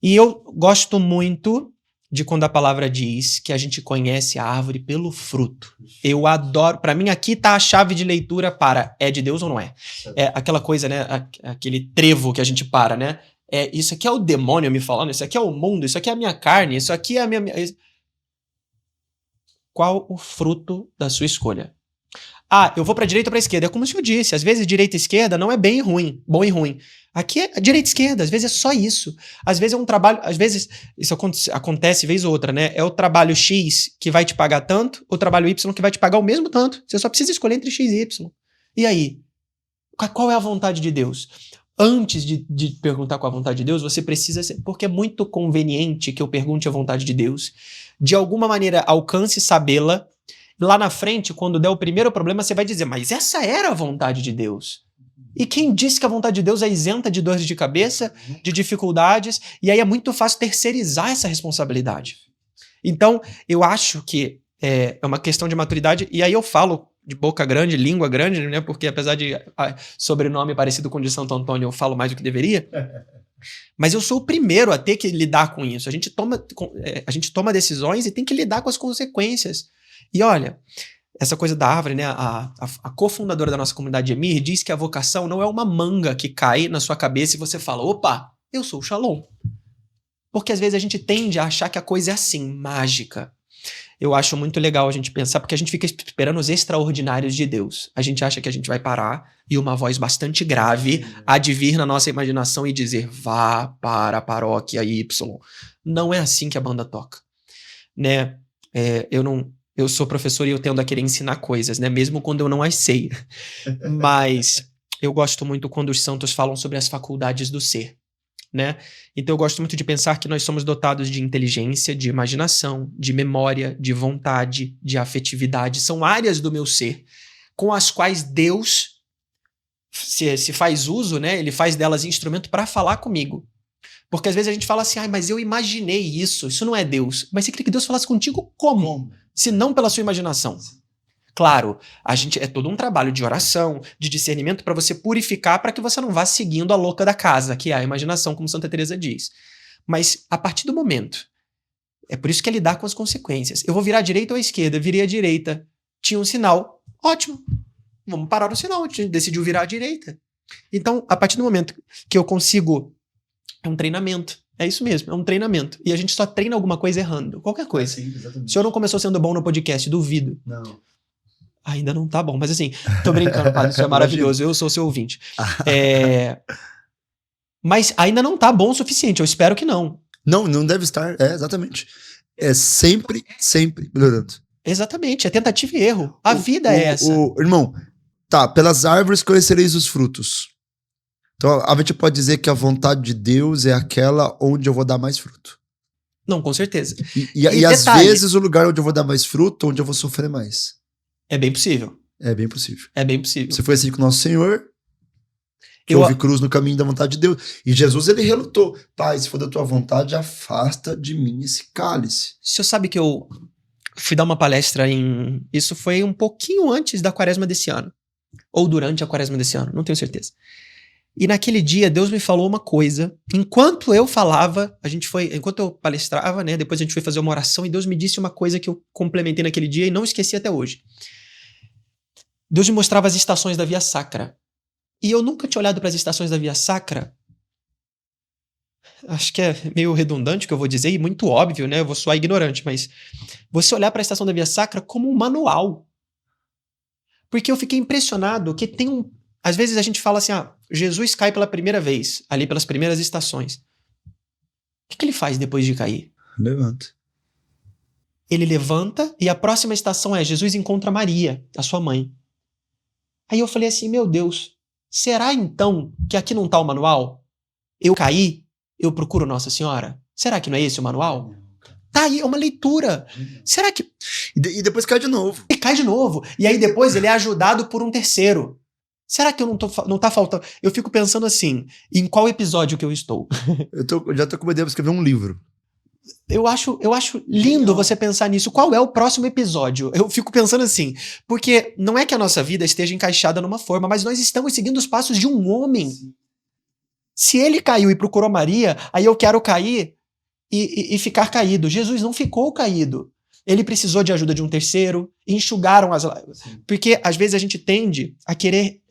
E eu gosto muito de quando a palavra diz que a gente conhece a árvore pelo fruto. Eu adoro. Para mim, aqui tá a chave de leitura para é de Deus ou não é. É aquela coisa, né? Aquele trevo que a gente para, né? Isso aqui é o demônio me falando, isso aqui é o mundo, isso aqui é a minha carne, isso aqui é a minha... Qual o fruto da sua escolha? Eu vou pra direita ou pra esquerda. É como o senhor disse, às vezes direita e esquerda não é bem e ruim, bom e ruim. Aqui é direita e esquerda, às vezes é só isso. Às vezes é um trabalho, às vezes isso acontece vez ou outra, né? É o trabalho X que vai te pagar tanto, o trabalho Y que vai te pagar o mesmo tanto. Você só precisa escolher entre X e Y. E aí? Qual é a vontade de Deus? Antes de perguntar qual é a vontade de Deus, você precisa ser... Porque é muito conveniente que eu pergunte a vontade de Deus. De alguma maneira, alcance sabê-la. Lá na frente, quando der o primeiro problema, você vai dizer, mas essa era a vontade de Deus. E quem disse que a vontade de Deus é isenta de dores de cabeça, de dificuldades, e aí é muito fácil terceirizar essa responsabilidade. Então, eu acho que é uma questão de maturidade, e aí eu falo de boca grande, língua grande, né? Porque apesar de sobrenome parecido com o de Santo Antônio, eu falo mais do que deveria. Mas eu sou o primeiro a ter que lidar com isso. A gente toma decisões e tem que lidar com as consequências. E olha, essa coisa da árvore, né? A cofundadora da nossa comunidade, Emir, diz que a vocação não é uma manga que cai na sua cabeça e você fala, opa, eu sou o Shalom. Porque às vezes a gente tende a achar que a coisa é assim, mágica. Eu acho muito legal a gente pensar, porque a gente fica esperando os extraordinários de Deus. A gente acha que a gente vai parar e uma voz bastante grave há de vir na nossa imaginação e dizer, vá para a paróquia Y. Não é assim que a banda toca. Né? Eu sou professor e eu tendo a querer ensinar coisas, né? Mesmo quando eu não as sei. Mas eu gosto muito quando os santos falam sobre as faculdades do ser. Né? Então eu gosto muito de pensar que nós somos dotados de inteligência, de imaginação, de memória, de vontade, de afetividade. São áreas do meu ser com as quais Deus se faz uso, né? Ele faz delas instrumento para falar comigo. Porque às vezes a gente fala assim, mas eu imaginei isso não é Deus. Mas você queria que Deus falasse contigo como? Se não pela sua imaginação. Claro, é todo um trabalho de oração, de discernimento para você purificar para que você não vá seguindo a louca da casa, que é a imaginação, como Santa Teresa diz. Mas a partir do momento, é por isso que é lidar com as consequências. Eu vou virar à direita ou à esquerda? Virei à direita. Tinha um sinal. Ótimo. Vamos parar no sinal. A gente decidiu virar à direita. Então, a partir do momento que eu consigo... É um treinamento. É isso mesmo, é um treinamento. E a gente só treina alguma coisa errando. Qualquer coisa. Sim, exatamente. O senhor não começou sendo bom no podcast, duvido. Não. Ainda não tá bom, mas assim, tô brincando, padre, isso é maravilhoso, eu sou seu ouvinte. Mas ainda não tá bom o suficiente, eu espero que não. Não deve estar, exatamente. É sempre melhorando. Exatamente, é tentativa e erro. A vida é essa. Irmão, pelas árvores conhecereis os frutos. Então a gente pode dizer que a vontade de Deus é aquela onde eu vou dar mais fruto. Não, com certeza. E às vezes o lugar onde eu vou dar mais fruto, onde eu vou sofrer mais. É bem possível. É bem possível. É bem possível. Se foi assim com o nosso Senhor, que houve cruz no caminho da vontade de Deus. E Jesus, ele relutou. Pai, se for da tua vontade, afasta de mim esse cálice. O senhor sabe que eu fui dar uma palestra Isso foi um pouquinho antes da quaresma desse ano. Ou durante a quaresma desse ano, não tenho certeza. E naquele dia, Deus me falou uma coisa. Enquanto eu falava, enquanto eu palestrava, né? Depois a gente foi fazer uma oração e Deus me disse uma coisa que eu complementei naquele dia e não esqueci até hoje. Deus me mostrava as estações da Via Sacra. E eu nunca tinha olhado para as estações da Via Sacra. Acho que é meio redundante o que eu vou dizer e muito óbvio, né? Eu vou soar ignorante, mas você olhar para a estação da Via Sacra como um manual. Porque eu fiquei impressionado que tem Às vezes a gente fala assim, Jesus cai pela primeira vez, ali pelas primeiras estações. O que ele faz depois de cair? Levanta. Ele levanta e a próxima estação é Jesus encontra Maria, a sua mãe. Aí eu falei assim, meu Deus, será então que aqui não tá o manual? Eu caí, eu procuro Nossa Senhora? Será que não é esse o manual? Tá aí, é uma leitura. Será que... E depois cai de novo. E cai de novo. E aí depois ele é ajudado por um terceiro. Será que eu não tá faltando... Eu fico pensando assim, em qual episódio que eu estou? Eu já tô com uma ideia pra escrever um livro. Eu acho lindo você pensar nisso. Qual é o próximo episódio? Eu fico pensando assim, porque não é que a nossa vida esteja encaixada numa forma, mas nós estamos seguindo os passos de um homem. Sim. Se ele caiu e procurou Maria, aí eu quero cair e ficar caído. Jesus não ficou caído. Ele precisou de ajuda de um terceiro, enxugaram as... Sim. Porque às vezes a gente tende a querer...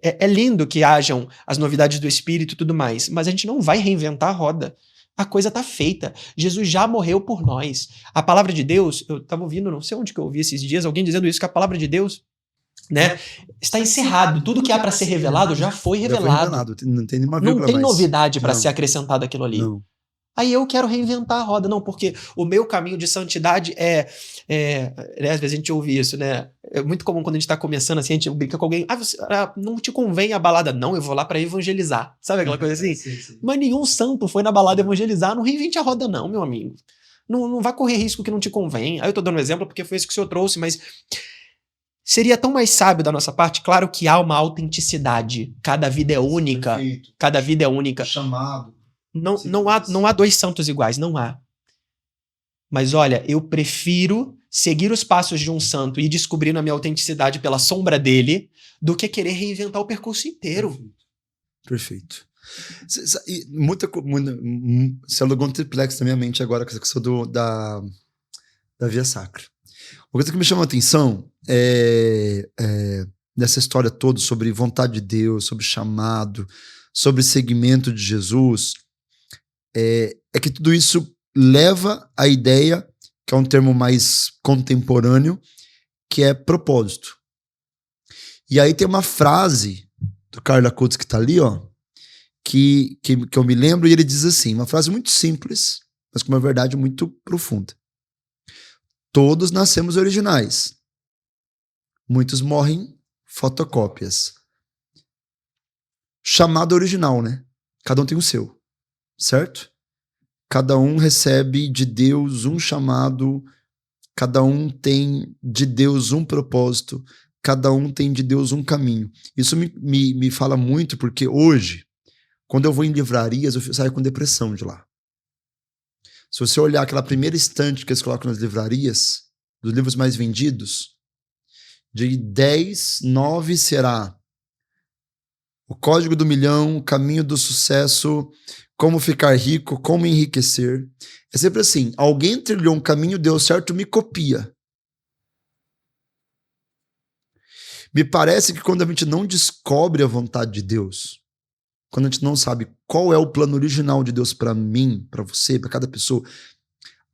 É lindo que hajam as novidades do Espírito e tudo mais, mas a gente não vai reinventar a roda. A coisa tá feita. Jesus já morreu por nós. A palavra de Deus, eu tava ouvindo, não sei onde que eu ouvi esses dias, alguém dizendo isso, que a palavra de Deus, né, está encerrado. Tudo que há para ser revelado já foi revelado. Não tem nenhuma vírgula. Não tem mais. novidade para ser acrescentada aquilo ali. Não. Aí eu quero reinventar a roda. Não, porque o meu caminho de santidade às vezes a gente ouve isso, né? É muito comum quando a gente tá começando assim, a gente brinca com alguém. Não te convém a balada? Não, eu vou lá para evangelizar. Sabe aquela coisa assim? Sim. Mas nenhum santo foi na balada evangelizar. Não reinvente a roda não, meu amigo. Não vai correr risco que não te convém. Aí eu tô dando um exemplo porque foi isso que o senhor trouxe, mas... Seria tão mais sábio da nossa parte? Claro que há uma autenticidade. Cada vida é única. Perfeito. Cada vida é única. Chamado. Não há dois santos iguais, não há. Mas olha, eu prefiro seguir os passos de um santo e descobrir a minha autenticidade pela sombra dele do que querer reinventar o percurso inteiro. Perfeito. Você alugou um triplex na minha mente agora com essa questão da Via Sacra. Uma coisa que me chama a atenção nessa história toda sobre vontade de Deus, sobre chamado, sobre seguimento de Jesus, é que tudo isso leva à ideia, que é um termo mais contemporâneo, que é propósito. E aí tem uma frase do Carlo Acutis que está ali, ó, que eu me lembro, e ele diz assim, uma frase muito simples, mas com uma verdade muito profunda. Todos nascemos originais. Muitos morrem fotocópias. Chamado original, né? Cada um tem o seu. Certo? Cada um recebe de Deus um chamado, cada um tem de Deus um propósito, cada um tem de Deus um caminho. Isso me fala muito porque hoje, quando eu vou em livrarias, eu saio com depressão de lá. Se você olhar aquela primeira estante que eles colocam nas livrarias, dos livros mais vendidos, de 10, 9 será O Código do Milhão, O Caminho do Sucesso, Como Ficar Rico, Como Enriquecer. É sempre assim, alguém trilhou um caminho, deu certo, me copia. Me parece que quando a gente não descobre a vontade de Deus, quando a gente não sabe qual é o plano original de Deus para mim, para você, para cada pessoa,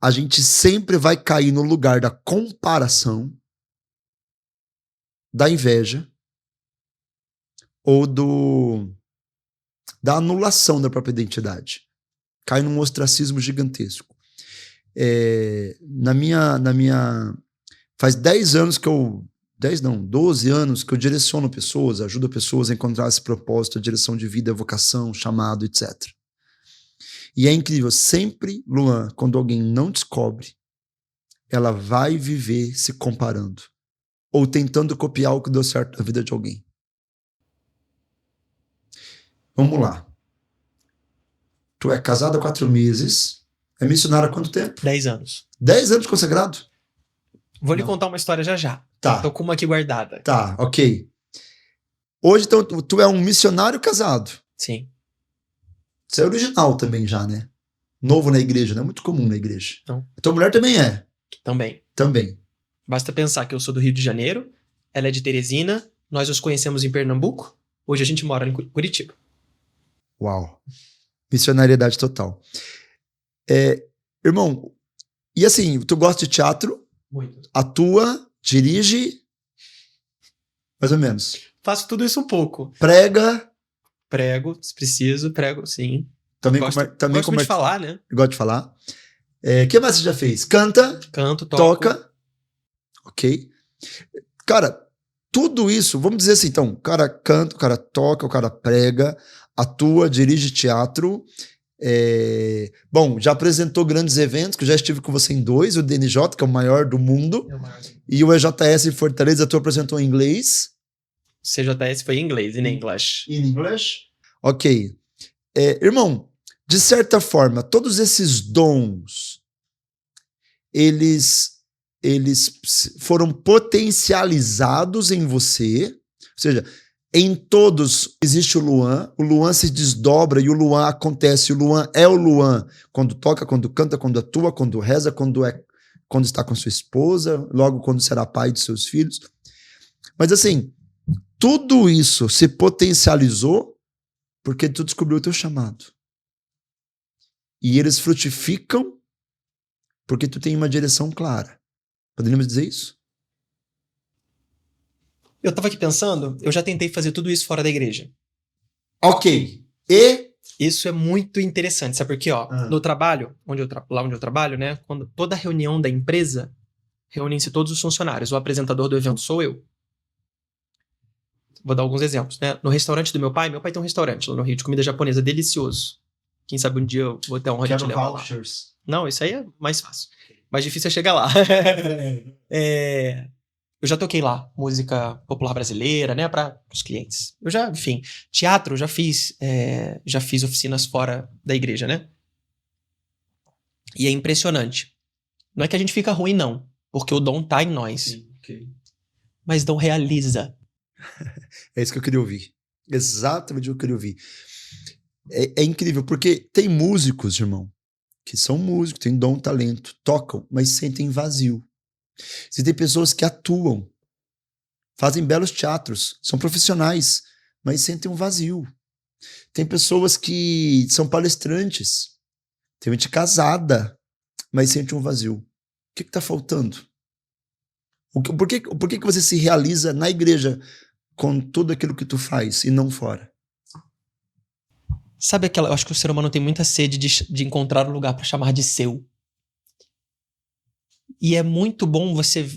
a gente sempre vai cair no lugar da comparação, da inveja ou da anulação da própria identidade. Cai num ostracismo gigantesco. Faz 10 anos que 12 anos que eu direciono pessoas, ajudo pessoas a encontrar esse propósito, a direção de vida, a vocação, chamado, etc. E é incrível, sempre, Luan, quando alguém não descobre, ela vai viver se comparando ou tentando copiar o que deu certo na vida de alguém. Vamos lá. Tu é casado há 4 meses, é missionário há quanto tempo? 10 anos. 10 anos consagrado? Vou lhe contar uma história já. Tá. Tô com uma aqui guardada. Tá, ok. Hoje, então, tu é um missionário casado. Sim. Você é original também já, né? Novo na igreja, não é muito comum na igreja. Não. A tua mulher também é? Também. Basta pensar que eu sou do Rio de Janeiro, ela é de Teresina, nós nos conhecemos em Pernambuco, hoje a gente mora em Curitiba. Uau. Missionariedade total. Irmão, e assim, tu gosta de teatro? Muito. Atua, dirige, mais ou menos. Faço tudo isso um pouco. Prega. Prego, se preciso, prego, sim. Também Gosto como muito de falar, né? Gosto de falar. O que mais você já fez? Canta. Canto, toco. Toca. Ok. Cara, tudo isso, vamos dizer assim, então, o cara canta, o cara toca, o cara prega, atua, dirige teatro. Bom, já apresentou grandes eventos, que eu já estive com você em 2, o DNJ, que é o maior do mundo, e o EJS em Fortaleza, tu apresentou em inglês. CJS foi em inglês, in English. In English. Ok. Irmão, de certa forma, todos esses dons, eles foram potencializados em você, ou seja, em todos existe o Luan se desdobra e o Luan acontece, o Luan é o Luan, quando toca, quando canta, quando atua, quando reza, quando está com sua esposa, logo quando será pai de seus filhos. Mas assim, tudo isso se potencializou porque tu descobriu o teu chamado. E eles frutificam porque tu tem uma direção clara. Poderíamos dizer isso? Eu tava aqui pensando, eu já tentei fazer tudo isso fora da igreja. Ok. E? Isso é muito interessante, sabe por quê? No trabalho, lá onde eu trabalho, né? Quando toda reunião da empresa, reúnem-se todos os funcionários. O apresentador do evento sou eu. Vou dar alguns exemplos, né? No restaurante do meu pai tem um restaurante lá no Rio de comida japonesa delicioso. Quem sabe um dia eu vou ter a honra de te levar lá. Não, isso aí é mais fácil. Mais difícil é chegar lá. Eu já toquei lá música popular brasileira, né, para os clientes. Enfim, teatro já fiz oficinas fora da igreja, né? E é impressionante. Não é que a gente fica ruim, não, porque o dom tá em nós. Sim, okay. Mas dom realiza. É isso que eu queria ouvir. Exatamente o que eu queria ouvir. É incrível, porque tem músicos, irmão, que são músicos, têm dom, talento, tocam, mas sentem vazio. Você tem pessoas que atuam, fazem belos teatros, são profissionais, mas sentem um vazio. Tem pessoas que são palestrantes, tem gente casada, mas sente um vazio. O que está faltando? Por que você se realiza na igreja com tudo aquilo que tu faz e não fora? Sabe eu acho que o ser humano tem muita sede de encontrar um lugar para chamar de seu. E é muito bom você...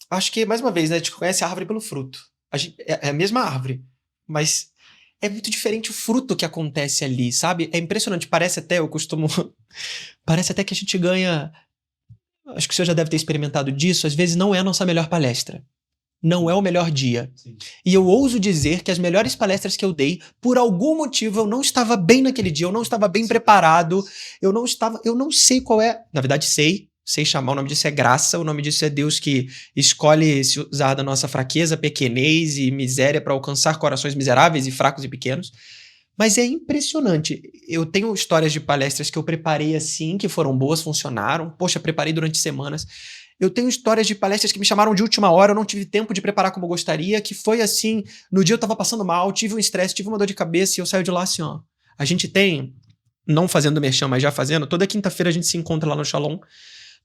acho que, mais uma vez, né, a gente conhece a árvore pelo fruto. É a mesma árvore, mas é muito diferente o fruto que acontece ali, sabe? É impressionante, parece até que a gente ganha... Acho que o senhor já deve ter experimentado disso, às vezes não é a nossa melhor palestra. Não é o melhor dia. Sim. E eu ouso dizer que as melhores palestras que eu dei, por algum motivo, eu não estava bem naquele dia, eu não estava bem preparado, eu não sei qual é... Na verdade, sei chamar, o nome disso é graça, o nome disso é Deus que escolhe se usar da nossa fraqueza, pequenez e miséria para alcançar corações miseráveis e fracos e pequenos. Mas é impressionante. Eu tenho histórias de palestras que eu preparei assim, que foram boas, funcionaram. Poxa, preparei durante semanas. Eu tenho histórias de palestras que me chamaram de última hora, eu não tive tempo de preparar como eu gostaria, que foi assim, no dia eu tava passando mal, tive um estresse, tive uma dor de cabeça e eu saio de lá assim, ó. A gente tem, não fazendo merchan, mas já fazendo, toda quinta-feira a gente se encontra lá no Shalom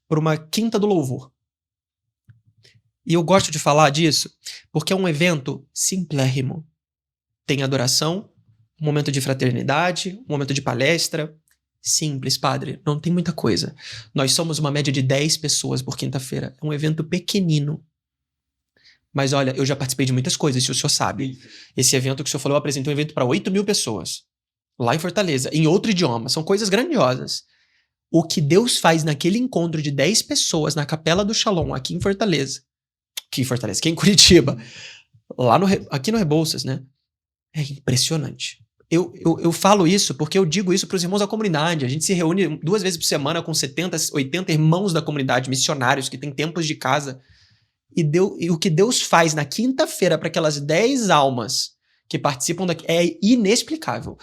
por uma quinta do louvor. E eu gosto de falar disso porque é um evento simplérrimo. Tem adoração, um momento de fraternidade, um momento de palestra. Simples, padre, não tem muita coisa. Nós somos uma média de 10 pessoas por quinta-feira. É um evento pequenino. Mas olha, eu já participei de muitas coisas, se o senhor sabe. Esse evento que o senhor falou, eu apresentei um evento para 8.000 pessoas. Lá em Fortaleza, em outro idioma. São coisas grandiosas. O que Deus faz naquele encontro de 10 pessoas na Capela do Shalom, aqui em Fortaleza. Aqui em Curitiba. Aqui no Rebouças, né? É impressionante. Eu falo isso porque eu digo isso para os irmãos da comunidade. A gente se reúne 2 vezes por semana com 70, 80 irmãos da comunidade, missionários que têm tempos de casa. E o que Deus faz na quinta-feira para aquelas 10 almas que participam daqui é inexplicável.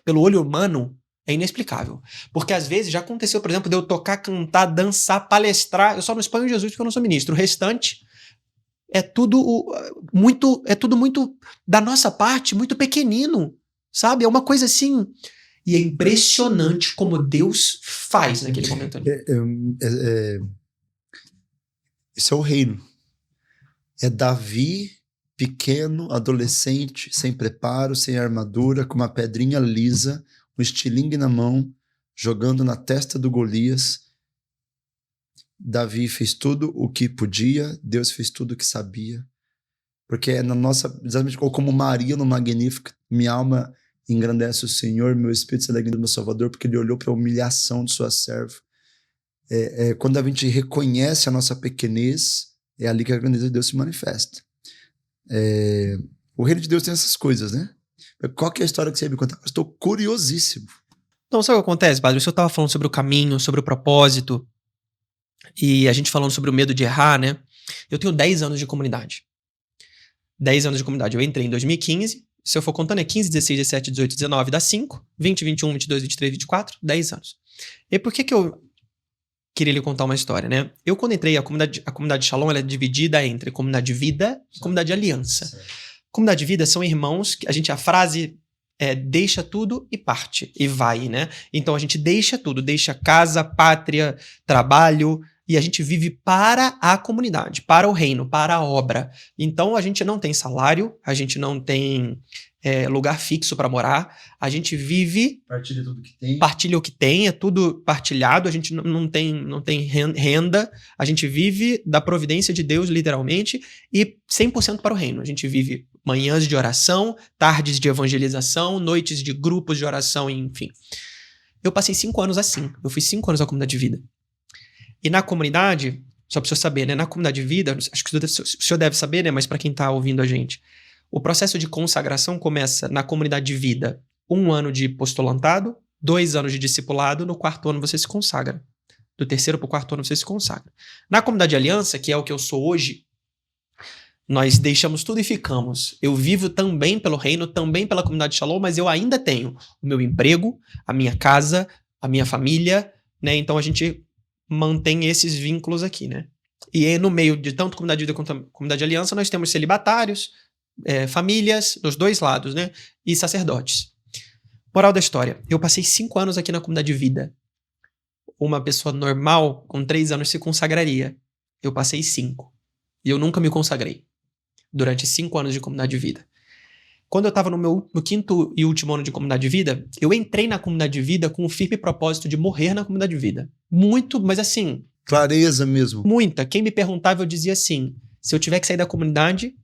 Pelo olho humano, é inexplicável. Porque às vezes já aconteceu, por exemplo, de eu tocar, cantar, dançar, palestrar. Eu só não exponho Jesus porque eu não sou ministro. O restante... É tudo muito da nossa parte, muito pequenino, sabe? É uma coisa assim. E é impressionante como Deus faz naquele momento ali. Isso é o reino. É Davi pequeno, adolescente, sem preparo, sem armadura, com uma pedrinha lisa, um estilingue na mão, jogando na testa do Golias. Davi fez tudo o que podia, Deus fez tudo o que sabia. Porque é na nossa, exatamente como Maria no Magnífico, minha alma engrandece o Senhor, meu espírito se alegra do meu Salvador, porque ele olhou para a humilhação de sua serva. Quando a gente reconhece a nossa pequenez, é ali que a grandeza de Deus se manifesta. O reino de Deus tem essas coisas, né? Qual que é a história que você ia me contar? Eu estou curiosíssimo. Então, sabe o que acontece, padre? O senhor estava falando sobre o caminho, sobre o propósito, e a gente falando sobre o medo de errar, né? Eu tenho 10 anos de comunidade. 10 anos de comunidade. Eu entrei em 2015, se eu for contando é 15, 16, 17, 18, 19, dá 5, 20, 21, 22, 23, 24, 10 anos. E por que eu queria lhe contar uma história, né? Eu, quando entrei, a comunidade Shalom, ela é dividida entre comunidade de vida e comunidade de aliança. Certo. Comunidade de vida são irmãos, a frase é deixa tudo e parte, e vai, né? Então a gente deixa tudo, deixa casa, pátria, trabalho, e a gente vive para a comunidade, para o reino, para a obra. Então a gente não tem salário, a gente não tem lugar fixo para morar, a gente vive... Partilha tudo que tem. Partilha o que tem, é tudo partilhado, a gente não tem renda, a gente vive da providência de Deus, literalmente, e 100% para o reino. A gente vive manhãs de oração, tardes de evangelização, noites de grupos de oração, enfim. Eu passei 5 anos assim, eu fiz 5 anos na comunidade de vida. E na comunidade, só para o senhor saber, né? Na comunidade de vida, acho que o senhor deve saber, né? Mas para quem está ouvindo a gente, o processo de consagração começa na comunidade de vida 1 ano de postulantado, 2 anos de discipulado, no 4º ano você se consagra. Do 3º para o 4º ano você se consagra. Na comunidade de aliança, que é o que eu sou hoje, nós deixamos tudo e ficamos. Eu vivo também pelo reino, também pela comunidade Shalom, mas eu ainda tenho o meu emprego, a minha casa, a minha família, né? Então a gente mantém esses vínculos aqui, né? E aí, no meio de tanto comunidade de vida quanto comunidade de aliança, nós temos celibatários, famílias dos dois lados, né? E sacerdotes. Moral da história, eu passei 5 anos aqui na comunidade de vida. Uma pessoa normal, com 3 anos, se consagraria. Eu passei 5. E eu nunca me consagrei. Durante 5 anos de comunidade de vida. Quando eu estava no 5º e último ano de comunidade de vida, eu entrei na comunidade de vida com o firme propósito de morrer na comunidade de vida. Muito, mas assim... Clareza mesmo. Muita. Quem me perguntava, eu dizia assim, se eu tiver que sair da comunidade,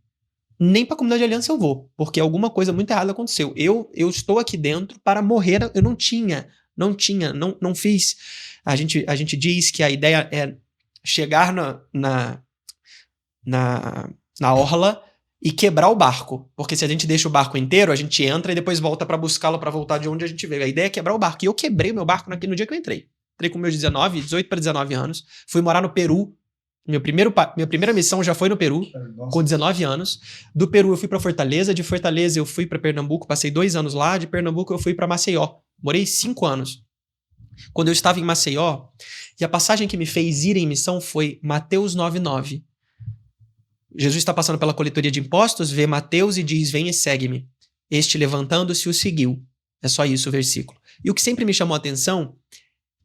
nem para a comunidade de aliança eu vou, porque alguma coisa muito errada aconteceu. Eu estou aqui dentro para morrer, eu não fiz. A gente diz que a ideia é chegar na orla e quebrar o barco, porque se a gente deixa o barco inteiro, a gente entra e depois volta para buscá-lo para voltar de onde a gente veio. A ideia é quebrar o barco. E eu quebrei o meu barco no dia que eu entrei. Entrei com meus 18 para 19 anos, fui morar no Peru. Minha primeira missão já foi no Peru, com 19 anos. Do Peru eu fui para Fortaleza, de Fortaleza eu fui para Pernambuco, passei 2 anos lá, de Pernambuco eu fui para Maceió. Morei 5 anos. Quando eu estava em Maceió, e a passagem que me fez ir em missão foi Mateus 9:9. Jesus está passando pela coletoria de impostos, vê Mateus e diz, vem e segue-me. Este levantando-se o seguiu. É só isso o versículo. E o que sempre me chamou a atenção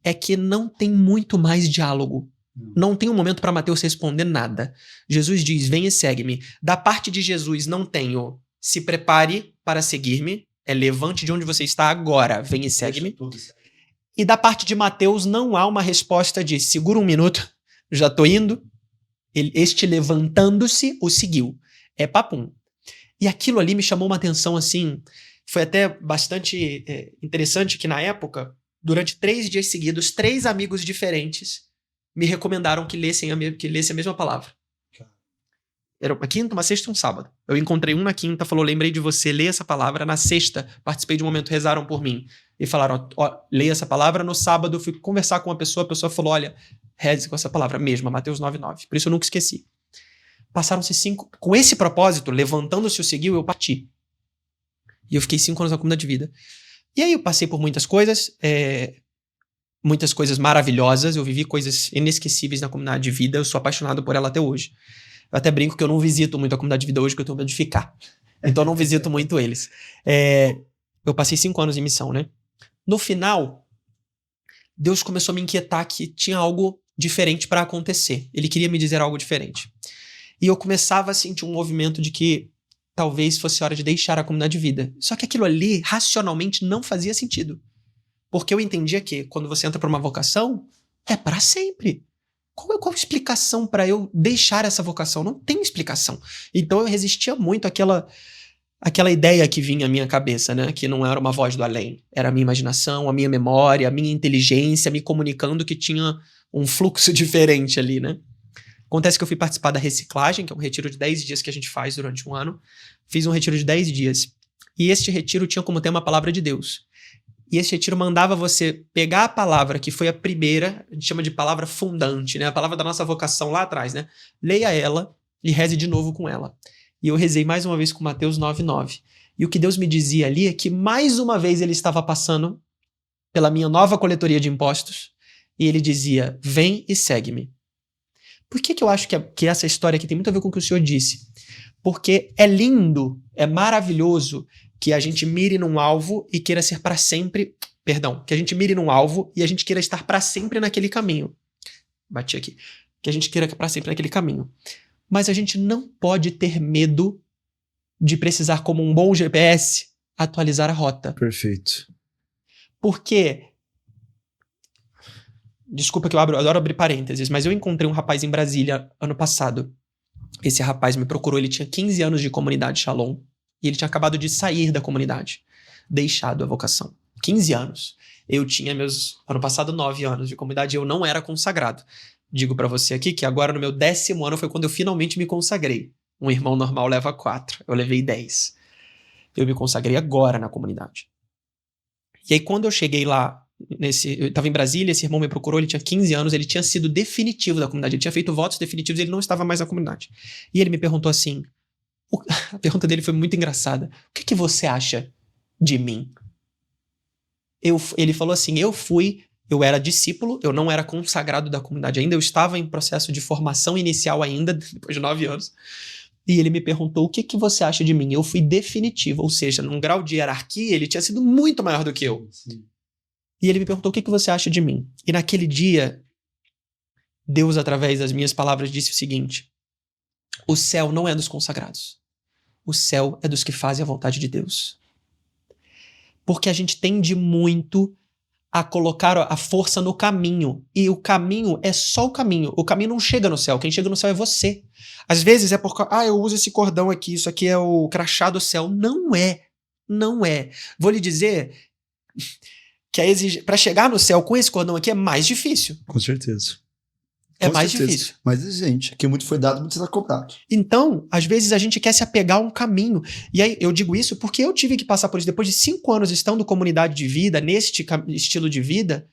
é que não tem muito mais diálogo. Não tem um momento para Mateus responder nada. Jesus diz, vem e segue-me. Da parte de Jesus não tenho, se prepare para seguir-me, é levante de onde você está agora, vem e segue-me. E da parte de Mateus não há uma resposta de, segura 1 minuto, já estou indo. Este levantando-se o seguiu. É papum. E aquilo ali me chamou uma atenção assim, foi até bastante interessante que na época, durante 3 dias seguidos, 3 amigos diferentes me recomendaram que lessem a mesma palavra. Era uma quinta, uma sexta e um sábado. Eu encontrei um na quinta, falou, lembrei de você, lê essa palavra. Na sexta, participei de um momento, rezaram por mim. E falaram, leia essa palavra. No sábado, eu fui conversar com uma pessoa, a pessoa falou, olha, reze com essa palavra mesma, Mateus 9:9. Por isso eu nunca esqueci. Passaram-se 5... Com esse propósito, levantando-se o seguiu, eu parti. E eu fiquei 5 anos na comunidade de vida. E aí eu passei por muitas coisas maravilhosas, eu vivi coisas inesquecíveis na comunidade de vida, eu sou apaixonado por ela até hoje. Eu até brinco que eu não visito muito a comunidade de vida hoje, que eu tenho medo de ficar. Então eu não visito muito eles. Eu passei 5 anos em missão, né? No final, Deus começou a me inquietar que tinha algo diferente para acontecer. Ele queria me dizer algo diferente. E eu começava a sentir um movimento de que talvez fosse hora de deixar a comunidade de vida. Só que aquilo ali, racionalmente, não fazia sentido. Porque eu entendia que, quando você entra para uma vocação, é para sempre. Qual a explicação para eu deixar essa vocação? Não tem explicação. Então eu resistia muito àquela ideia que vinha à minha cabeça, né? Que não era uma voz do além. Era a minha imaginação, a minha memória, a minha inteligência me comunicando que tinha um fluxo diferente ali, né? Acontece que eu fui participar da reciclagem, que é um retiro de 10 dias que a gente faz durante um ano. Fiz um retiro de 10 dias. E este retiro tinha como tema a palavra de Deus. E esse retiro mandava você pegar a palavra, que foi a primeira, a gente chama de palavra fundante, né? A palavra da nossa vocação lá atrás, né? Leia ela e reze de novo com ela. E eu rezei mais uma vez com Mateus 9:9. E o que Deus me dizia ali é que mais uma vez ele estava passando pela minha nova coletoria de impostos e ele dizia, vem e segue-me. Por que eu acho que essa história aqui tem muito a ver com o que o Senhor disse? Porque é lindo, é maravilhoso que a gente mire num alvo e queira ser para sempre, que a gente mire num alvo e a gente queira estar para sempre naquele caminho. Bati aqui. Que a gente queira para sempre naquele caminho. Mas a gente não pode ter medo de precisar, como um bom GPS, atualizar a rota. Perfeito. Porque, desculpa que eu adoro abrir parênteses, mas eu encontrei um rapaz em Brasília ano passado. Esse rapaz me procurou, ele tinha 15 anos de comunidade Shalom. E ele tinha acabado de sair da comunidade, deixado a vocação. 15 anos. Eu tinha ano passado, 9 anos de comunidade e eu não era consagrado. Digo pra você aqui que agora no meu 10º ano foi quando eu finalmente me consagrei. Um irmão normal leva 4, eu levei 10. Eu me consagrei agora na comunidade. E aí quando eu cheguei lá, eu estava em Brasília, esse irmão me procurou, ele tinha 15 anos, ele tinha sido definitivo da comunidade, ele tinha feito votos definitivos e ele não estava mais na comunidade. E ele me perguntou assim, a pergunta dele foi muito engraçada. O que você acha de mim? Ele falou assim, eu era discípulo, eu não era consagrado da comunidade ainda, eu estava em processo de formação inicial ainda, depois de 9 anos. E ele me perguntou, o que você acha de mim? Eu fui definitivo, ou seja, num grau de hierarquia, ele tinha sido muito maior do que eu. Sim. E ele me perguntou, o que você acha de mim? E naquele dia, Deus, através das minhas palavras, disse o seguinte, o céu não é dos consagrados. O céu é dos que fazem a vontade de Deus. Porque a gente tende muito a colocar a força no caminho. E o caminho é só o caminho. O caminho não chega no céu. Quem chega no céu é você. Às vezes é porque, eu uso esse cordão aqui, isso aqui é o crachá do céu. Não é. Não é. Vou lhe dizer que para chegar no céu com esse cordão aqui é mais difícil. Com certeza. É mais difícil. Mas, gente, que muito foi dado, muito será cobrado. Então, às vezes a gente quer se apegar a um caminho. E aí eu digo isso porque eu tive que passar por isso. Depois de 5 anos estando comunidade de vida, neste estilo de vida,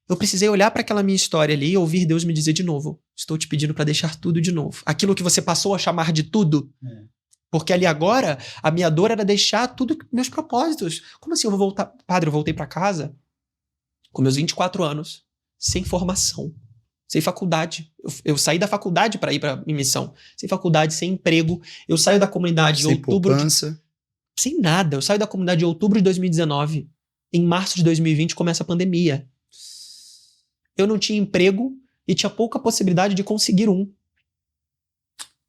eu precisei olhar para aquela minha história ali e ouvir Deus me dizer de novo, estou te pedindo para deixar tudo de novo. Aquilo que você passou a chamar de tudo. Porque ali agora, a minha dor era deixar tudo, meus propósitos. Como assim eu vou voltar? Padre, eu voltei para casa com meus 24 anos, sem formação. Sem faculdade. Eu saí da faculdade para ir para missão. Sem faculdade, sem emprego. Eu saio da comunidade em outubro. Sem nada. Eu saio da comunidade em outubro de 2019. Em março de 2020 começa a pandemia. Eu não tinha emprego e tinha pouca possibilidade de conseguir um.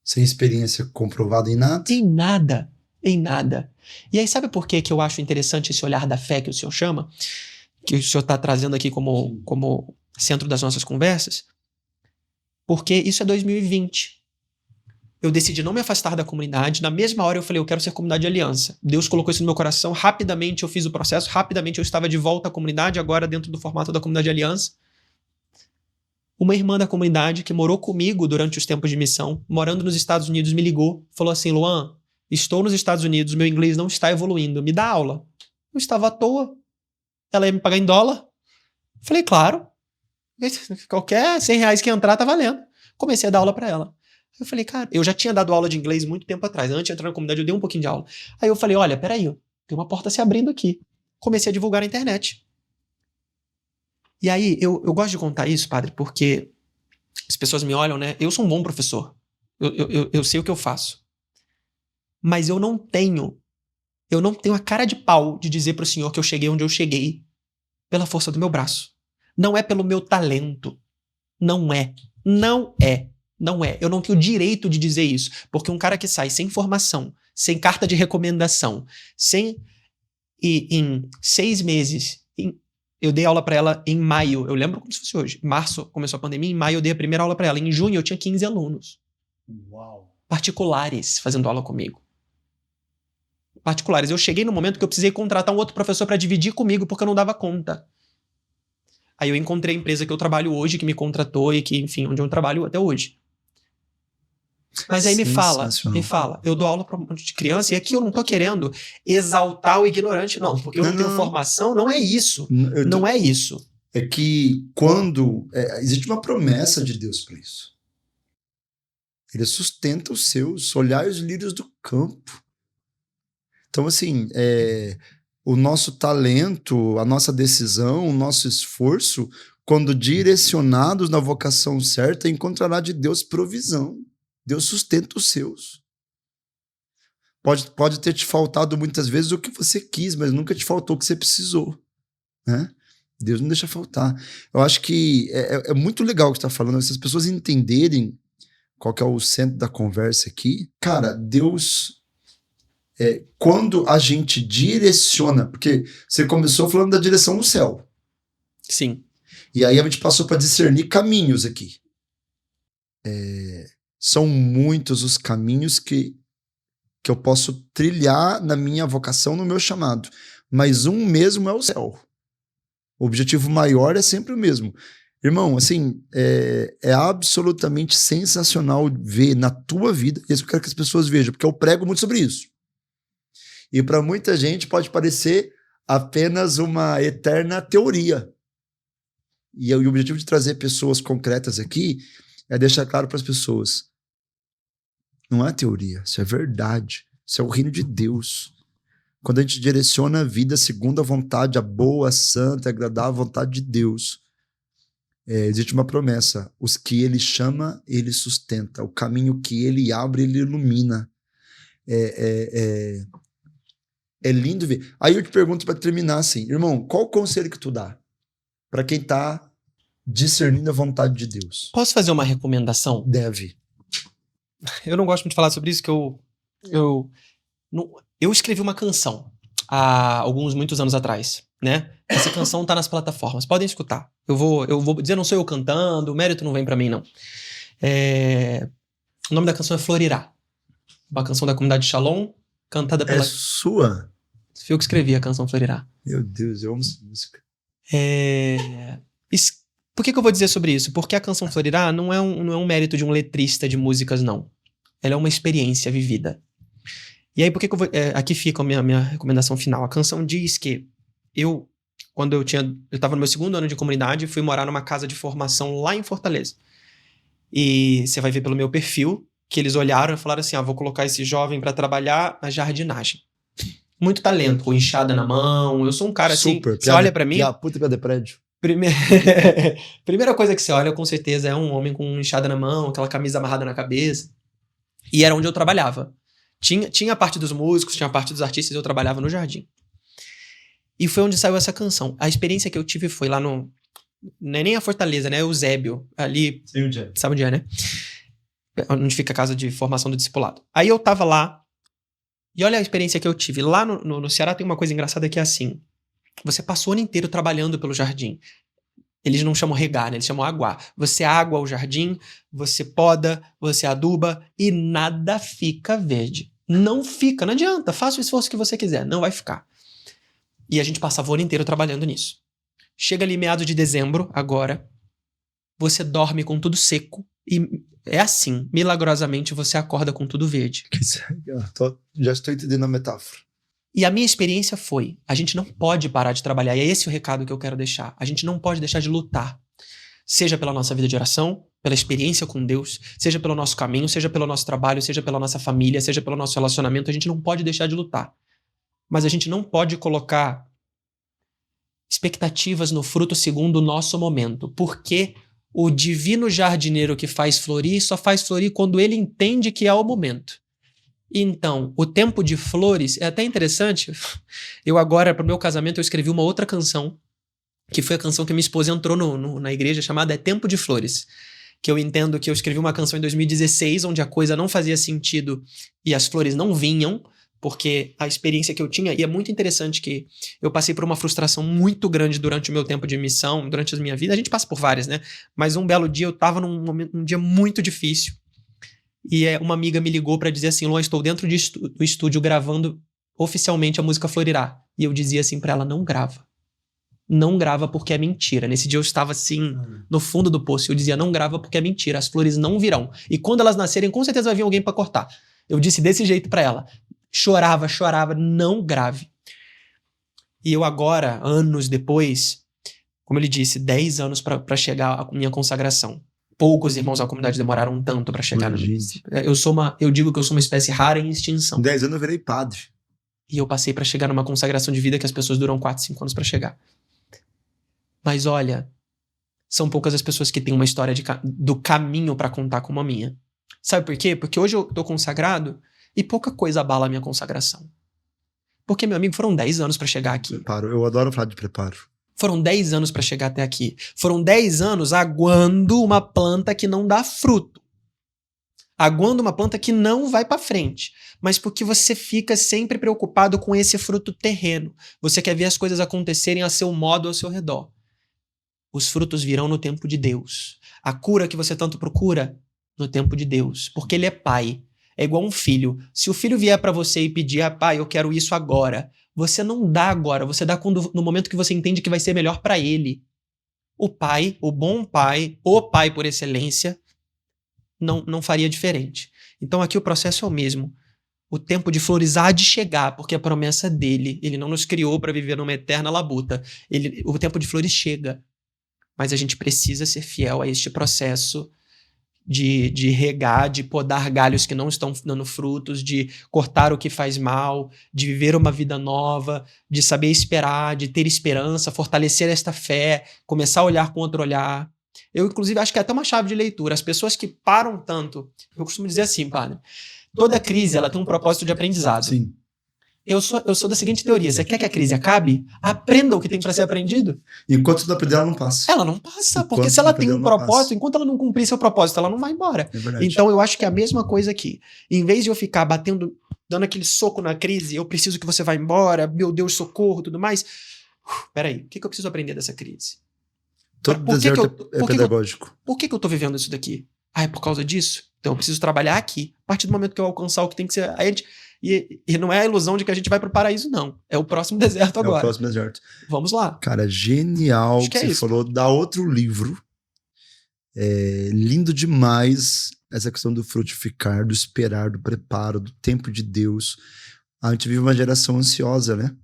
Sem experiência comprovada em nada? Em nada. Em nada. E aí sabe por que eu acho interessante esse olhar da fé que o senhor chama? Que o senhor está trazendo aqui como centro das nossas conversas? Porque isso é 2020. Eu decidi não me afastar da comunidade. Na mesma hora eu falei, eu quero ser comunidade de aliança. Deus colocou isso no meu coração. Rapidamente eu fiz o processo. Rapidamente eu estava de volta à comunidade, agora dentro do formato da comunidade de aliança. Uma irmã da comunidade que morou comigo durante os tempos de missão, morando nos Estados Unidos, me ligou. Falou assim, Luan, estou nos Estados Unidos, meu inglês não está evoluindo. Me dá aula. Eu estava à toa. Ela ia me pagar em dólar. Falei, claro. Qualquer R$100 que entrar tá valendo. Comecei a dar aula pra ela. Eu falei, cara, eu já tinha dado aula de inglês muito tempo atrás. Antes de entrar na comunidade, eu dei um pouquinho de aula. Aí eu falei, olha, peraí, tem uma porta se abrindo aqui. Comecei a divulgar na internet. E aí, eu gosto de contar isso, padre, porque as pessoas me olham, né? Eu sou um bom professor. Eu sei o que eu faço. Mas eu não tenho a cara de pau de dizer pro senhor que eu cheguei onde eu cheguei pela força do meu braço. Não é pelo meu talento. Não é. Não é. Não é. Eu não tenho direito de dizer isso. Porque um cara que sai sem formação, sem carta de recomendação, e em 6 meses, eu dei aula para ela em maio, eu lembro como se fosse hoje. Em março começou a pandemia, em maio eu dei a primeira aula para ela. Em junho eu tinha 15 alunos. Uau. Particulares fazendo aula comigo. Particulares. Eu cheguei no momento que eu precisei contratar um outro professor para dividir comigo porque eu não dava conta. Aí eu encontrei a empresa que eu trabalho hoje, que me contratou e que, enfim, onde eu trabalho até hoje. Mas aí me fala, eu dou aula para um monte de criança e aqui eu não tô querendo exaltar o ignorante, não, porque eu não tenho formação, não é isso. Não é isso. É que quando... existe uma promessa de Deus para isso. Ele sustenta os seus, olhar os lírios do campo. Então, assim, o nosso talento, a nossa decisão, o nosso esforço, quando direcionados na vocação certa, encontrará de Deus provisão. Deus sustenta os seus. Pode ter te faltado muitas vezes o que você quis, mas nunca te faltou o que você precisou, né? Deus não deixa faltar. Eu acho que é muito legal o que você está falando. Se as pessoas entenderem qual que é o centro da conversa aqui, cara, Deus... quando a gente direciona... Porque você começou falando da direção no céu. Sim. E aí a gente passou para discernir caminhos aqui. São muitos os caminhos que eu posso trilhar na minha vocação, no meu chamado. Mas um mesmo é o céu. O objetivo maior é sempre o mesmo. Irmão, assim, é absolutamente sensacional ver na tua vida, e isso eu quero que as pessoas vejam, porque eu prego muito sobre isso. E para muita gente pode parecer apenas uma eterna teoria. E o objetivo de trazer pessoas concretas aqui é deixar claro para as pessoas: não é teoria, isso é verdade. Isso é o reino de Deus. Quando a gente direciona a vida segundo a vontade, a boa, a santa, a agradável vontade de Deus, existe uma promessa: os que ele chama, ele sustenta. O caminho que ele abre, ele ilumina. É lindo ver. Aí eu te pergunto para terminar assim, irmão, qual o conselho que tu dá para quem tá discernindo a vontade de Deus? Posso fazer uma recomendação? Deve. Eu não gosto muito de falar sobre isso, que eu escrevi uma canção há muitos anos atrás, né? Essa canção tá nas plataformas, podem escutar. Eu vou dizer, não sou eu cantando, o mérito não vem pra mim, não. O nome da canção é Florirá. Uma canção da comunidade Shalom, cantada pela... É sua? Fui eu que escrevi a canção Florirá. Meu Deus, eu amo essa música. Por que eu vou dizer sobre isso? Porque a canção Florirá não é um mérito de um letrista de músicas, não. Ela é uma experiência vivida. E aí, por que eu vou... aqui fica a minha recomendação final. A canção diz que quando eu estava no meu 2º ano de comunidade, fui morar numa casa de formação lá em Fortaleza. E você vai ver pelo meu perfil que eles olharam e falaram assim: vou colocar esse jovem para trabalhar na jardinagem. Muito talento, com enxada na mão. Eu sou um cara assim... Super. Você olha para mim... Puta piada de prédio. Primeira coisa que você olha, com certeza, é um homem com enxada na mão, aquela camisa amarrada na cabeça. E era onde eu trabalhava. Tinha a parte dos músicos, tinha a parte dos artistas, eu trabalhava no jardim. E foi onde saiu essa canção. A experiência que eu tive foi lá no... Não é nem a Fortaleza, né? É o Eusébio. Ali... Sei onde é. Sabe onde é, né? Onde fica a casa de formação do discipulado. Aí eu tava lá, e olha a experiência que eu tive. Lá no Ceará tem uma coisa engraçada que é assim: você passou o ano inteiro trabalhando pelo jardim. Eles não chamam regar, né? Eles chamam aguar. Você agua o jardim, você poda, você aduba e nada fica verde. Não fica, não adianta. Faça o esforço que você quiser, não vai ficar. E a gente passava o ano inteiro trabalhando nisso. Chega ali meados de dezembro, agora, você dorme com tudo seco e é assim, milagrosamente você acorda com tudo verde. Já estou entendendo a metáfora. E a minha experiência foi: a gente não pode parar de trabalhar, e é esse o recado que eu quero deixar. A gente não pode deixar de lutar. Seja pela nossa vida de oração, pela experiência com Deus, seja pelo nosso caminho, seja pelo nosso trabalho, seja pela nossa família, seja pelo nosso relacionamento, a gente não pode deixar de lutar. Mas a gente não pode colocar expectativas no fruto segundo o nosso momento, porque o divino jardineiro que faz florir só faz florir quando ele entende que é o momento. Então, o tempo de flores é até interessante. Eu agora, para o meu casamento, eu escrevi uma outra canção, que foi a canção que minha esposa entrou na igreja, chamada É Tempo de Flores. que eu entendo que eu escrevi uma canção em 2016, onde a coisa não fazia sentido e as flores não vinham, porque a experiência que eu tinha, e é muito interessante que eu passei por uma frustração muito grande durante o meu tempo de missão, durante a minha vida, a gente passa por várias, né? Mas um belo dia eu tava num dia muito difícil, e uma amiga me ligou pra dizer assim, Luan, estou dentro do estúdio gravando oficialmente a música Florirá. E eu dizia assim pra ela, não grava. Não grava porque é mentira. Nesse dia eu estava assim, no fundo do poço, eu dizia, não grava porque é mentira, as flores não virão. E quando elas nascerem, com certeza vai vir alguém pra cortar. Eu disse desse jeito pra ela. Chorava, não grave. E eu agora, anos depois, como ele disse, 10 anos pra chegar à minha consagração. Poucos irmãos da comunidade demoraram tanto pra chegar. Eu digo que eu sou uma espécie rara em extinção. 10 anos eu virei padre. E eu passei pra chegar numa consagração de vida que as pessoas duram 4, 5 anos pra chegar. Mas olha, são poucas as pessoas que têm uma história do caminho pra contar como a minha. Sabe por quê? Porque hoje eu tô consagrado e pouca coisa abala a minha consagração. Porque, meu amigo, foram 10 anos pra chegar aqui. Preparo. Eu adoro falar de preparo. Foram 10 anos pra chegar até aqui. Foram 10 anos aguando uma planta que não dá fruto. Aguando uma planta que não vai pra frente. Mas porque você fica sempre preocupado com esse fruto terreno. Você quer ver as coisas acontecerem a seu modo, ao seu redor. Os frutos virão no tempo de Deus. A cura que você tanto procura, no tempo de Deus. Porque Ele é Pai. É igual um filho. Se o filho vier pra você e pedir, pai, eu quero isso agora, você não dá agora, você dá no momento que você entende que vai ser melhor pra ele. O pai, o bom pai, o pai por excelência, não faria diferente. Então aqui o processo é o mesmo. O tempo de flores há de chegar, porque a promessa dele, ele não nos criou pra viver numa eterna labuta. O tempo de flores chega. Mas a gente precisa ser fiel a este processo de regar, de podar galhos que não estão dando frutos, de cortar o que faz mal, de viver uma vida nova, de saber esperar, de ter esperança, fortalecer esta fé, começar a olhar com outro olhar. Eu, inclusive, acho que é até uma chave de leitura. As pessoas que param tanto, eu costumo dizer assim, padre, toda crise ela tem um propósito de aprendizado. Sim. Eu sou da seguinte teoria, você quer que a crise acabe? Aprenda o que tem para ser aprendido. Enquanto você não aprender, ela não passa. Ela não passa, porque se ela tem um propósito, enquanto ela não cumprir seu propósito, ela não vai embora. É verdade. Então eu acho que é a mesma coisa aqui. Em vez de eu ficar batendo, dando aquele soco na crise, eu preciso que você vá embora, meu Deus, socorro, tudo mais. Peraí, o que eu preciso aprender dessa crise? Todo deserto é pedagógico. Por que eu tô vivendo isso daqui? É por causa disso? Então eu preciso trabalhar aqui. A partir do momento que eu alcançar o que tem que ser... E não é a ilusão de que a gente vai pro paraíso, não. É o próximo deserto agora. É o próximo deserto. Vamos lá. Cara, genial Acho que é você isso. falou. Dá outro livro. É lindo demais essa questão do frutificar, do esperar, do preparo, do tempo de Deus. A gente vive uma geração ansiosa, né?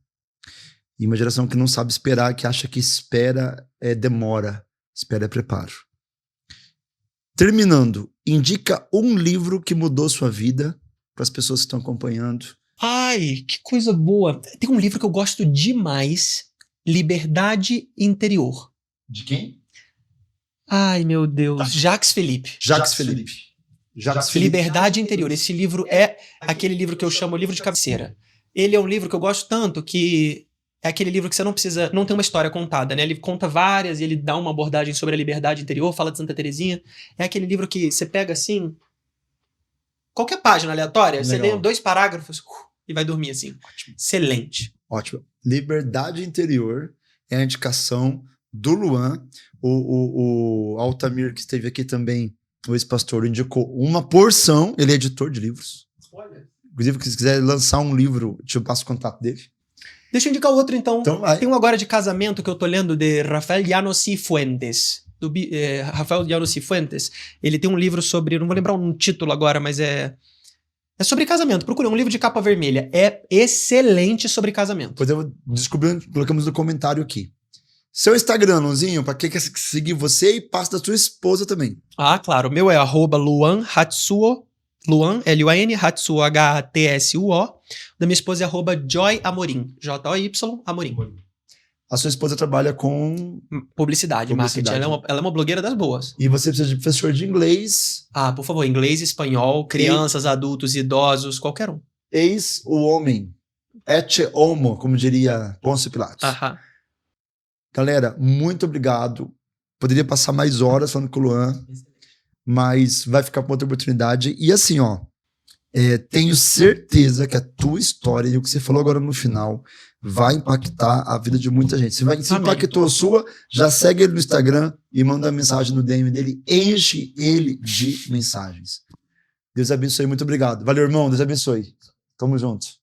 E uma geração que não sabe esperar, que acha que espera é demora. Espera é preparo. Terminando, indica um livro que mudou sua vida para as pessoas que estão acompanhando. Ai, que coisa boa. Tem um livro que eu gosto demais, Liberdade Interior. De quem? Ai, meu Deus. Tá. Jacques Philippe. Jacques Philippe. Liberdade Interior. Esse livro é aquele livro que eu chamo livro de cabeceira. Ele é um livro que eu gosto tanto que é aquele livro que você não tem uma história contada, né? Ele conta várias e ele dá uma abordagem sobre a liberdade interior, fala de Santa Teresinha. É aquele livro que você pega assim, qualquer página aleatória, Legal. Você lê 2 parágrafos e vai dormir assim. Ótimo. Excelente. Ótimo. Liberdade Interior é a indicação do Luan. O Altamir, que esteve aqui também, o ex-pastor, indicou uma porção. Ele é editor de livros. Olha. Inclusive, se quiser lançar um livro, eu passo o contato dele. Deixa eu indicar outro, então. Vai. Tem um agora de casamento que eu tô lendo de Rafael Llanos y Fuentes. Rafael Llanos y Fuentes. Ele tem um livro sobre... Não vou lembrar um título agora, mas é sobre casamento. Procure um livro de capa vermelha. É excelente sobre casamento. Depois eu descobri, colocamos no comentário aqui. Seu Instagram, Luanzinho, pra quem quer seguir você e passa da sua esposa também. Ah, claro. O meu é @Luan Hatsuo. Luan, Luan, Hatsuo, Hatsuo. Da minha esposa é @Joy Amorim. Joy Amorim. A sua esposa trabalha com Publicidade. Marketing. Ela é uma blogueira das boas. E você precisa de professor de inglês. Ah, por favor, inglês, espanhol, crianças, adultos, idosos, qualquer um. Eis o homem. Et homo, como diria Pôncio Pilatos. Aham. Galera, muito obrigado. Poderia passar mais horas falando com o Luan. mas vai ficar para outra oportunidade. E assim, ó, tenho certeza que a tua história e o que você falou agora no final vai impactar a vida de muita gente. Se impactou a sua, já segue ele no Instagram e manda uma mensagem no DM dele, enche ele de mensagens. Deus abençoe, muito obrigado. Valeu, irmão, Deus abençoe. Tamo junto.